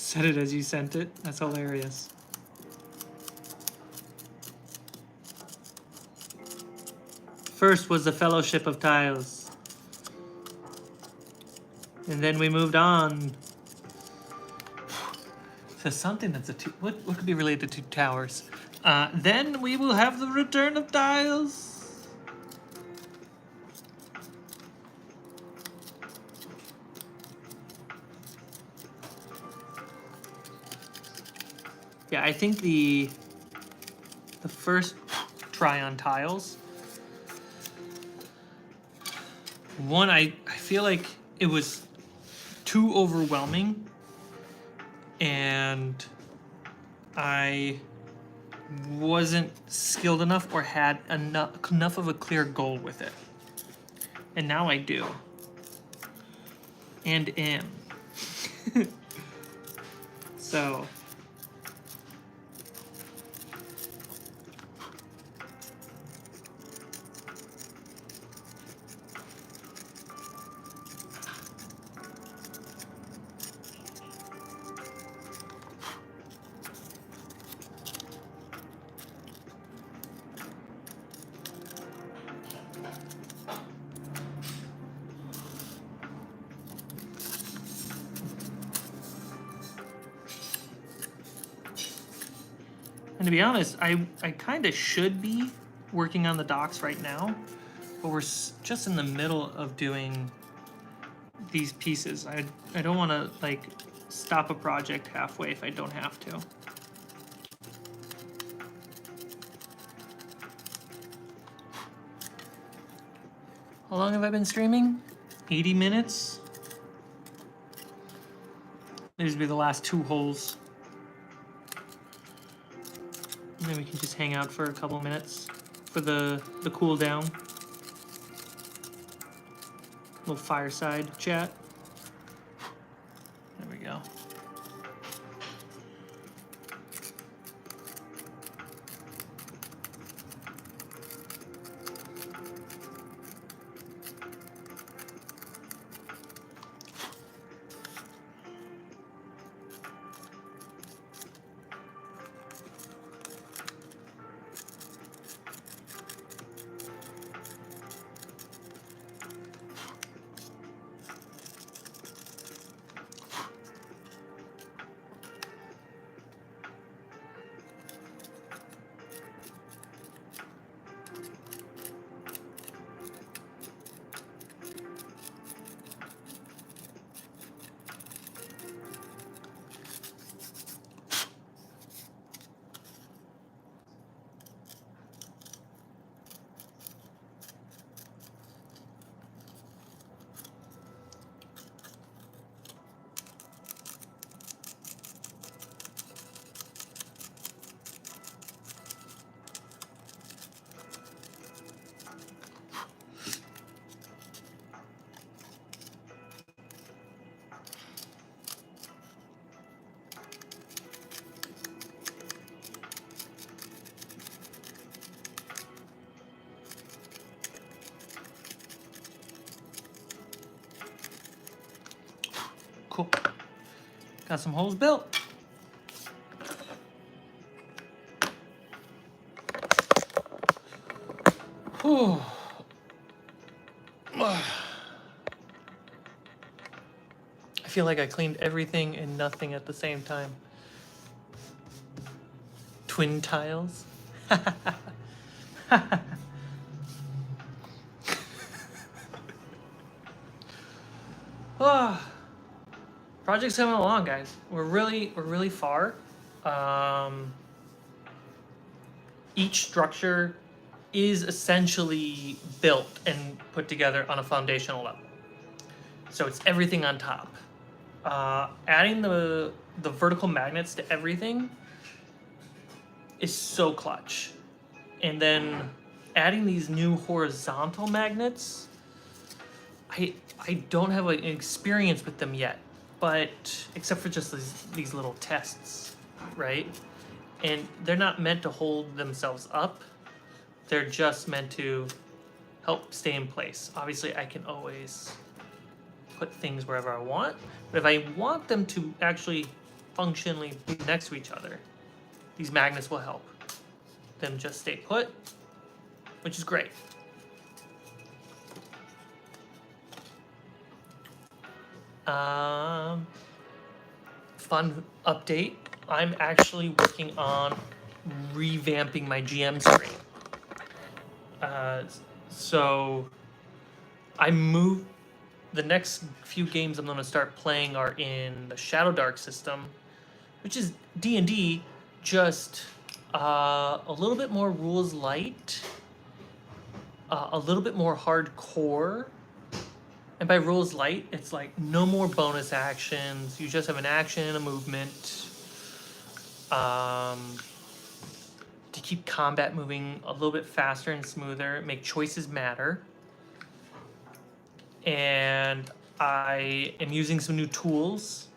said it as you sent it. That's hilarious. First was the Fellowship of Tiles. And then we moved on to something that's what could be related to towers? Then we will have the Return of Tiles. Yeah, I think the first try on tiles, one, I feel like it was too overwhelming, and I wasn't skilled enough or had enough of a clear goal with it. And now I do. And am. So... And to be honest, I kind of should be working on the docks right now, but we're just in the middle of doing these pieces. I don't want to, like, stop a project halfway if I don't have to. How long have I been streaming? 80 minutes? These will be the last 2 holes. And then we can just hang out for a couple minutes for the cool down. Little fireside chat. There we go. Cool. Got some holes built. Whew. I feel like I cleaned everything and nothing at the same time. Twin tiles. Project's coming along, guys. We're really far. Each structure is essentially built and put together on a foundational level. So it's everything on top. Adding the vertical magnets to everything is so clutch. And then adding these new horizontal magnets, I don't have an experience with them yet, but except for just these little tests, right? And they're not meant to hold themselves up. They're just meant to help stay in place. Obviously, I can always put things wherever I want, but if I want them to actually functionally be next to each other, these magnets will help them just stay put, which is great. Fun update. I'm actually working on revamping my GM screen. So I moved. The next few games I'm going to start playing are in the Shadow Dark system, which is D&D, just a little bit more rules light, a little bit more hardcore. And by rules light, it's like no more bonus actions. You just have an action and a movement. To keep combat moving a little bit faster and smoother, make choices matter. And I am using some new tools,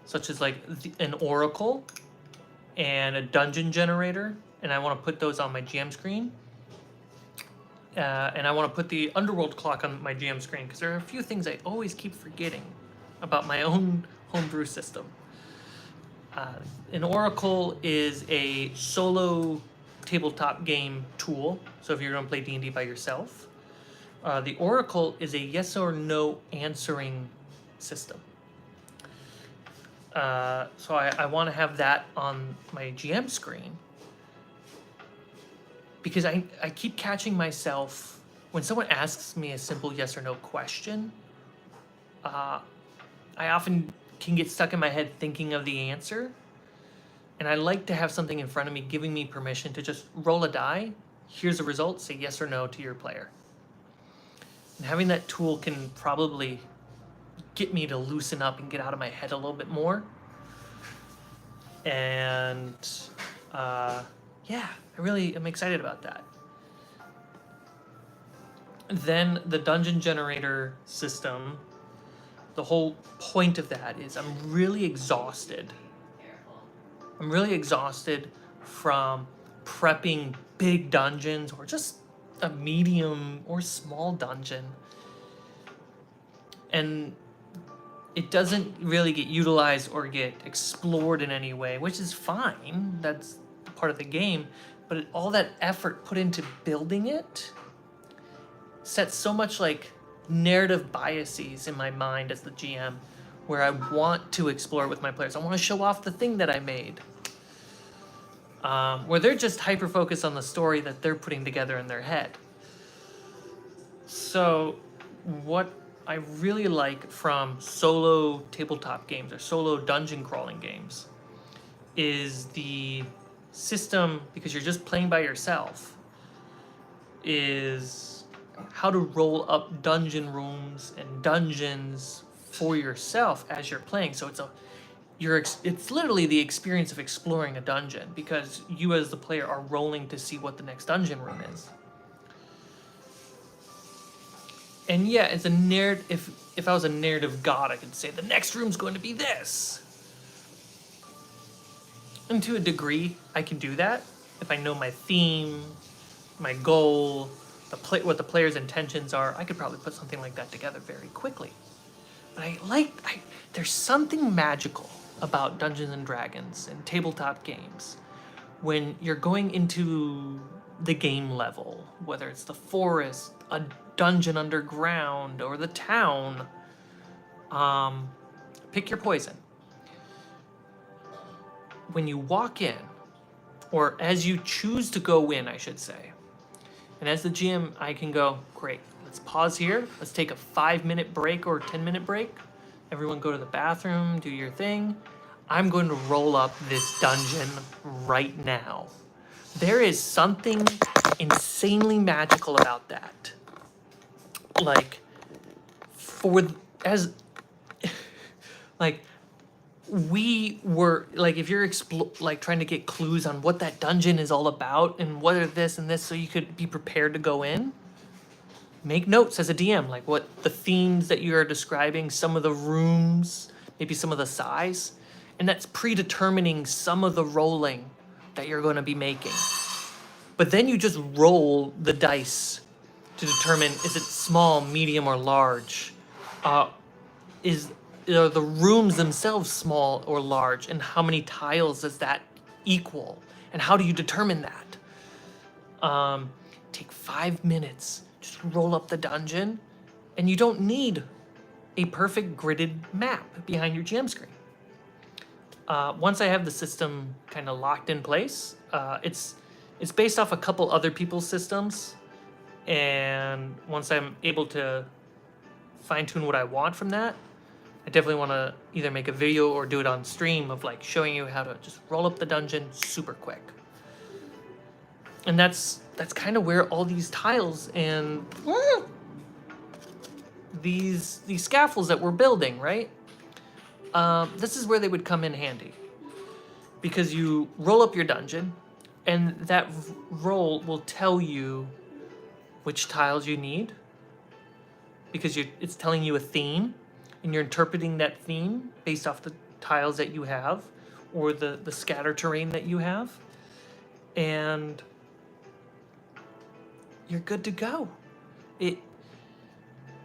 such as like an oracle and a dungeon generator, and I want to put those on my GM screen. And I want to put the underworld clock on my GM screen because there are a few things I always keep forgetting about my own homebrew system. An oracle is a solo tabletop game tool, so if you're going to play D&D by yourself. The oracle is a yes or no answering system. So I want to have that on my GM screen because I keep catching myself when someone asks me a simple yes or no question. I often can get stuck in my head thinking of the answer, and I like to have something in front of me giving me permission to just roll a die. Here's the result. Say yes or no to your player. And having that tool can probably get me to loosen up and get out of my head a little bit more. And yeah, I really am excited about that. Then the dungeon generator system, the whole point of that is I'm really exhausted. I'm really exhausted from prepping big dungeons or just a medium or small dungeon. And it doesn't really get utilized or get explored in any way, which is fine. That's part of the game. But all that effort put into building it sets so much like narrative biases in my mind as the GM, where I want to explore it with my players. I want to show off the thing that I made. Where they're just hyper-focused on the story that they're putting together in their head. So what I really like from solo tabletop games or solo dungeon crawling games is the system, because you're just playing by yourself, is how to roll up dungeon rooms and dungeons for yourself as you're playing. So it's literally the experience of exploring a dungeon because you as the player are rolling to see what the next dungeon room is. And yeah, it's a narrative. If I was a narrative god, I could say the next room's going to be this. And to a degree, I can do that if I know my theme, my goal, what the player's intentions are. I could probably put something like that together very quickly. But there's something magical about Dungeons and Dragons and tabletop games when you're going into the game level, whether it's the forest, a dungeon underground, or the town. Pick your poison. When you walk in, or as you choose to go in, I should say, and as the GM, I can go, great, let's pause here. Let's take a 5-minute break or 10-minute break. Everyone go to the bathroom, do your thing. I'm going to roll up this dungeon right now. There is something insanely magical about that. Like, we were, like, if you're trying to get clues on what that dungeon is all about and what are this and this so you could be prepared to go in, make notes as a DM, like what the themes that you are describing, some of the rooms, maybe some of the size, and that's predetermining some of the rolling that you're going to be making. But then you just roll the dice to determine, is it small, medium, or large? are the rooms themselves small or large, and how many tiles does that equal, and how do you determine that? Take 5 minutes, just roll up the dungeon, and you don't need a perfect gridded map behind your GM screen. Once I have the system kind of locked in place, it's based off a couple other people's systems, and once I'm able to fine tune what I want from that, I definitely want to either make a video or do it on stream of like showing you how to just roll up the dungeon super quick. And that's kind of where all these tiles and these scaffolds that we're building, right? This is where they would come in handy, because you roll up your dungeon, and that roll will tell you which tiles you need, because it's telling you a theme, and you're interpreting that theme based off the tiles that you have, or the scatter terrain that you have, and you're good to go.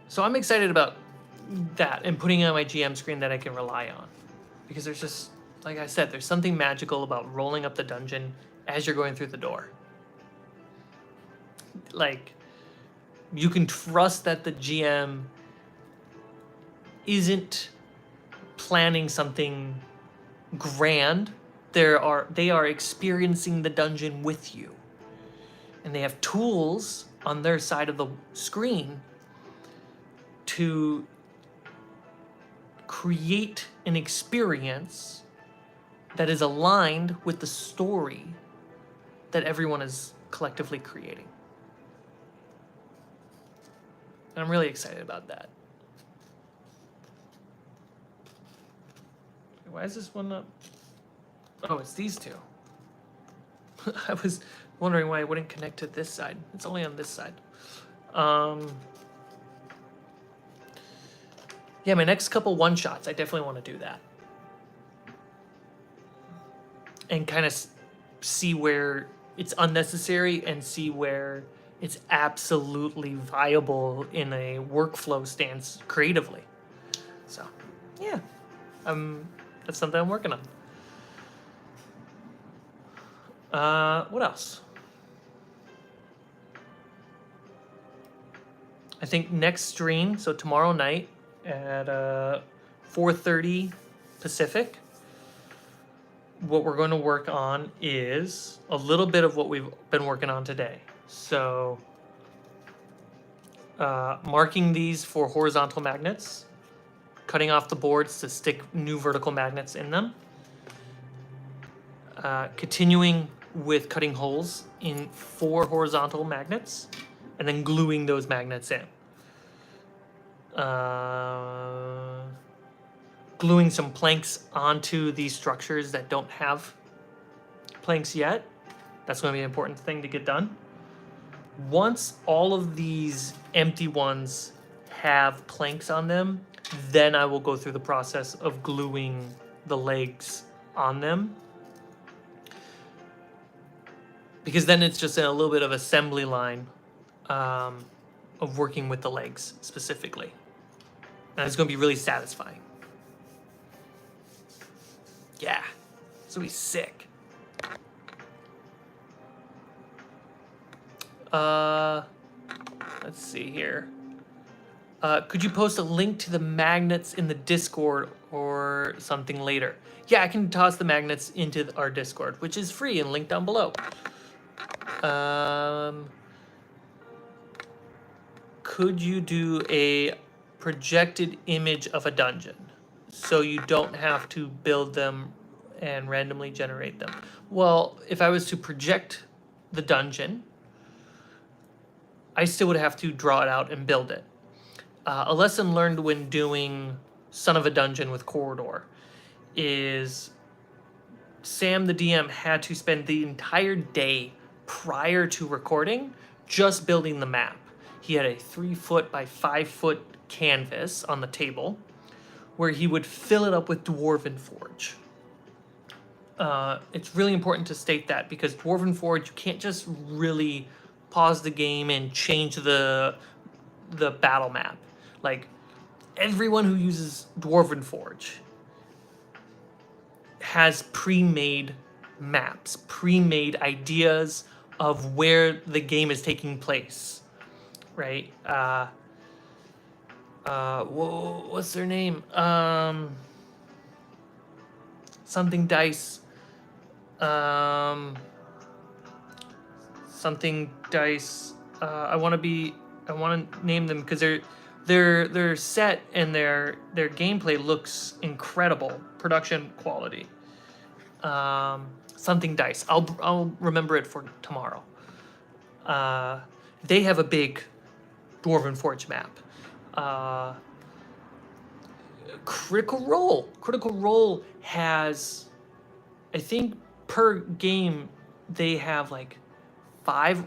So I'm excited about that and putting it on my GM screen that I can rely on, because there's just, like I said, there's something magical about rolling up the dungeon as you're going through the door. Like, you can trust that the GM isn't planning something grand. They are experiencing the dungeon with you, and they have tools on their side of the screen to create an experience that is aligned with the story that everyone is collectively creating. And I'm really excited about that. Why is this one up? Oh, it's these two. I was wondering why it wouldn't connect to this side. It's only on this side. Yeah, my next couple one-shots, I definitely want to do that. And kind of see where it's unnecessary and see where it's absolutely viable in a workflow stance creatively. So, yeah, that's something I'm working on. What else? I think next stream, so tomorrow night at 4:30 Pacific, what we're going to work on is a little bit of what we've been working on today. So marking these for horizontal magnets, cutting off the boards to stick new vertical magnets in them, continuing with cutting holes in 4 horizontal magnets, and then gluing those magnets in. Gluing some planks onto these structures that don't have planks yet. That's going to be an important thing to get done. Once all of these empty ones have planks on them, then I will go through the process of gluing the legs on them. Because then it's just in a little bit of assembly line of working with the legs specifically. And it's going to be really satisfying. Yeah, it's going to be sick. Let's see here. Could you post a link to the magnets in the Discord or something later? Yeah, I can toss the magnets into our Discord, which is free and linked down below. Could you do a projected image of a dungeon so you don't have to build them and randomly generate them? Well, if I was to project the dungeon, I still would have to draw it out and build it. A lesson learned when doing Son of a Dungeon with Corridor is Sam, the DM, had to spend the entire day prior to recording just building the map. He had a 3-foot by 5-foot canvas on the table where he would fill it up with Dwarven Forge. It's really important to state that, because Dwarven Forge, you can't just really pause the game and change the battle map. Like, everyone who uses Dwarven Forge has pre-made maps, pre-made ideas of where the game is taking place, right? What's their name? Something Dice. Something Dice. I want to name them because their set and their gameplay looks incredible, production quality. Something Dice. I'll remember it for tomorrow. They have a big Dwarven Forge map. Critical Role has, I think per game they have like five,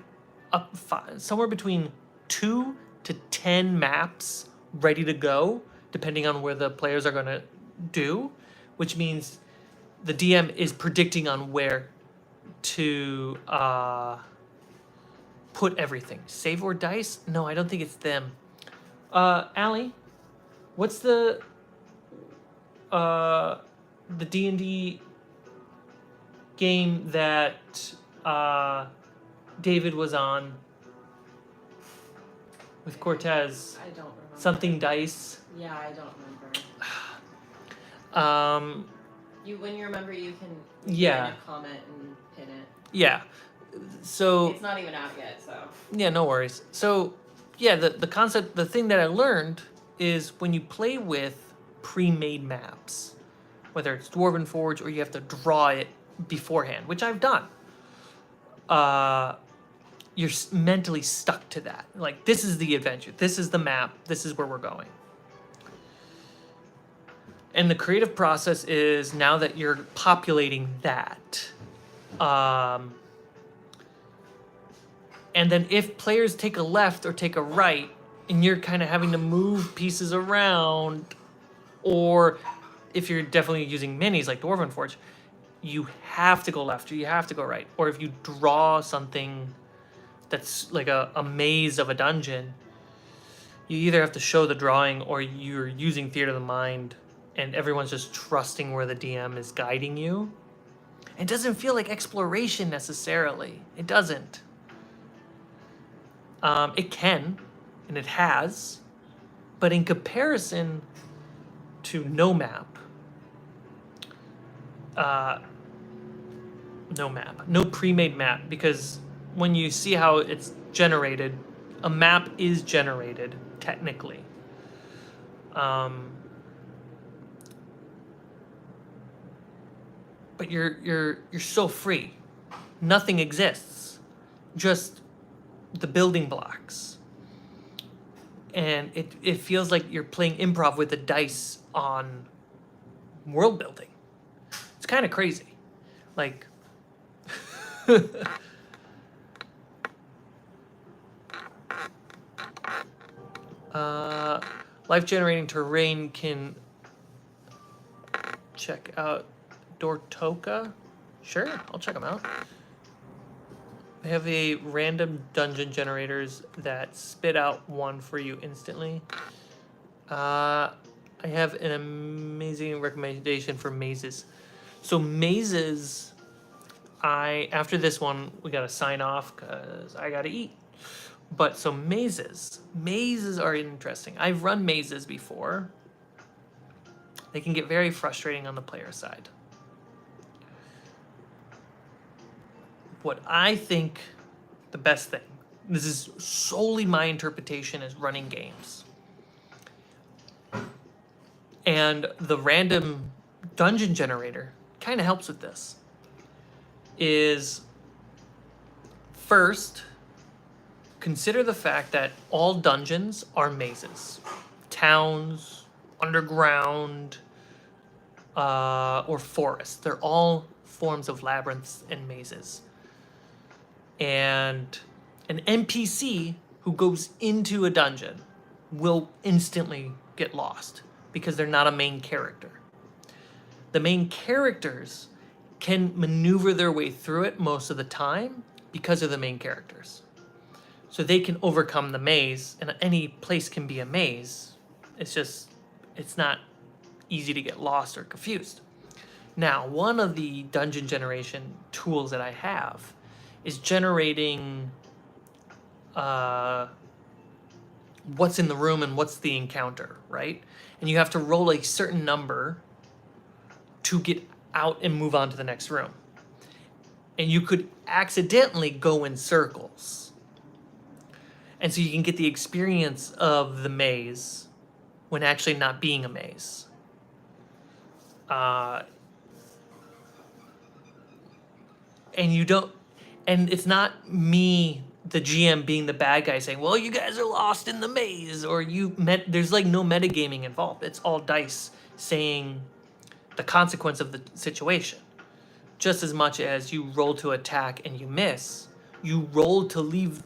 somewhere between 2 to 10 maps ready to go, depending on where the players are going to do, which means the DM is predicting on where to put everything. Save or Dice? No, I don't think it's them. Allie, what's the D&D game that David was on with Cortez? I don't remember. Something Dice. Yeah, I don't remember. When you remember, you can Yeah. in a comment and pin it. Yeah. So It's not even out yet, so. yeah, no worries. So yeah, the concept, the thing that I learned is when you play with pre-made maps, whether it's Dwarven Forge or you have to draw it beforehand, which I've done, you're mentally stuck to that. Like, this is the adventure, this is the map, this is where we're going. And the creative process is, now that you're populating that, and then if players take a left or take a right, and you're kind of having to move pieces around, or if you're definitely using minis like Dwarven Forge, you have to go left or you have to go right. Or if you draw something that's like a maze of a dungeon, you either have to show the drawing or you're using theater of the mind and everyone's just trusting where the DM is guiding you. It doesn't feel like exploration necessarily. It doesn't. It can, and it has, but in comparison to no map, no pre-made map, because when you see how it's generated, a map is generated technically. But you're so free. Nothing exists. Just the building blocks. And it feels like you're playing improv with the dice on world building. It's kind of crazy. Like life generating terrain can check out Dortoka. Sure, I'll check them out. They have a random dungeon generators that spit out one for you instantly. I have an amazing recommendation for mazes. So mazes, after this one, we gotta sign off because I gotta eat. But so mazes are interesting. I've run mazes before. They can get very frustrating on the player side. What I think the best thing, this is solely my interpretation as running games, and the random dungeon generator kind of helps with this, is first, consider the fact that all dungeons are mazes. Towns, underground, or forests. They're all forms of labyrinths and mazes. And an NPC who goes into a dungeon will instantly get lost because they're not a main character. The main characters can maneuver their way through it most of the time because of the main characters. So they can overcome the maze, and any place can be a maze. It's just it's not easy to get lost or confused. Now, one of the dungeon generation tools that I have is generating what's in the room and what's the encounter, right? And you have to roll a certain number to get out and move on to the next room. And you could accidentally go in circles. And so you can get the experience of the maze when actually not being a maze. And you don't, and it's not me, the GM, being the bad guy saying, well, you guys are lost in the maze, or there's like no metagaming involved. It's all dice saying the consequence of the situation. Just as much as you roll to attack and you miss, you roll to leave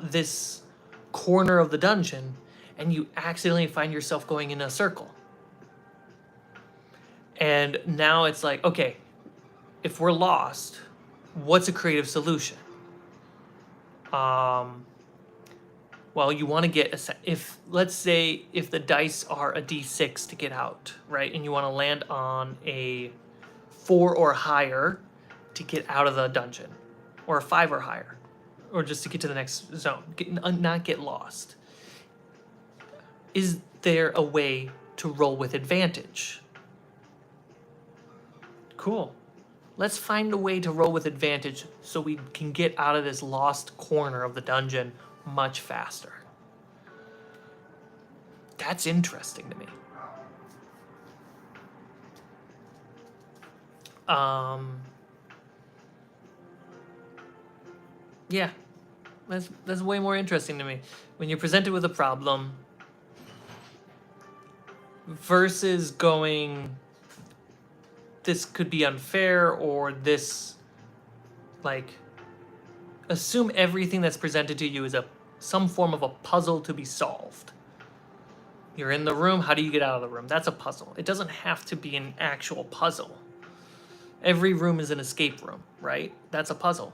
this corner of the dungeon and you accidentally find yourself going in a circle. And now it's like, okay, if we're lost, what's a creative solution? Well, you want to get let's say if the dice are a d6 to get out, right? And you want to land on a 4 or higher to get out of the dungeon, or a 5 or higher, or just to get to the next zone, not get lost. Is there a way to roll with advantage? Cool. Let's find a way to roll with advantage so we can get out of this lost corner of the dungeon much faster. That's interesting to me. Yeah, that's way more interesting to me. When you're presented with a problem versus going, this could be unfair, or this, like, assume everything that's presented to you is some form of a puzzle to be solved. You're in the room, how do you get out of the room? That's a puzzle. It doesn't have to be an actual puzzle. Every room is an escape room, right? That's a puzzle.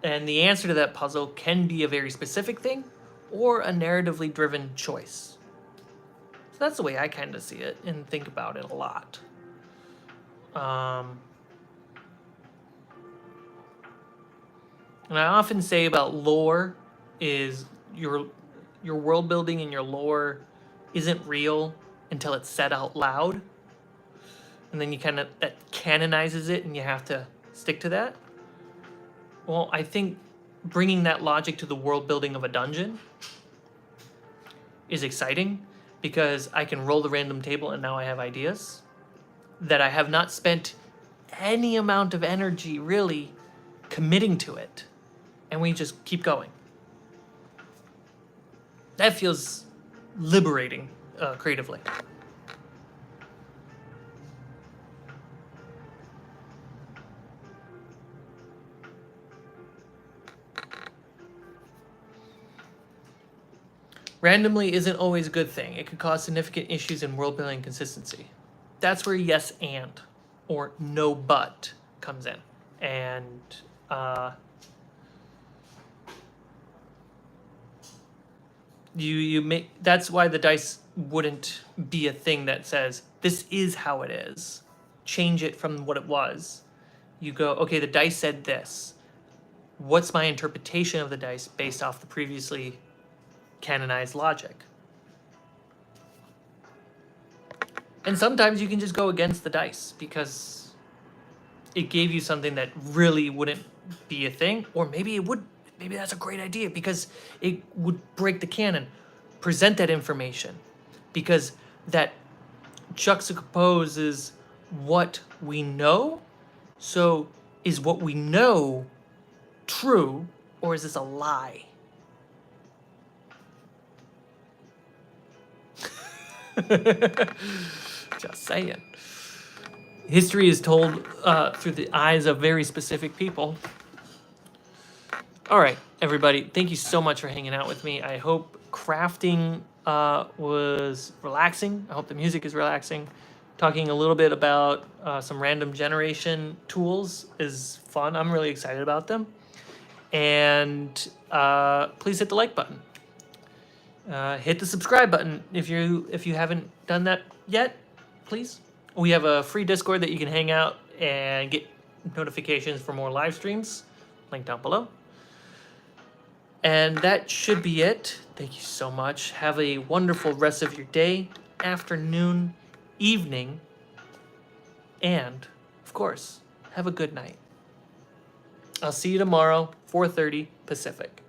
And the answer to that puzzle can be a very specific thing or a narratively driven choice. So that's the way I kind of see it and think about it a lot. And I often say about lore is your world building and your lore isn't real until it's said out loud. And then that canonizes it and you have to stick to that. Well, I think bringing that logic to the world building of a dungeon is exciting because I can roll the random table and now I have ideas that I have not spent any amount of energy really committing to it. And we just keep going. That feels liberating creatively. Randomly isn't always a good thing. It could cause significant issues in world building consistency. That's where yes and or no but comes in. And that's why the dice wouldn't be a thing that says this is how it is. Change it from what it was. You go, okay, the dice said this. What's my interpretation of the dice based off the previously canonized logic? And sometimes you can just go against the dice because it gave you something that really wouldn't be a thing, or maybe it would. Maybe that's a great idea because it would break the canon. Present that information because that juxtaposes what we know. So is what we know true, or is this a lie? Just saying. History is told through the eyes of very specific people. All right, everybody, thank you so much for hanging out with me. I hope crafting was relaxing. I hope the music is relaxing. Talking a little bit about some random generation tools is fun. I'm really excited about them. And please hit the like button. hit the subscribe button if you haven't done that yet, please. We have a free Discord that you can hang out and get notifications for more live streams. Link down below. And that should be it. Thank you so much. Have a wonderful rest of your day, afternoon, evening, and, of course, have a good night. I'll see you tomorrow, 4:30 Pacific.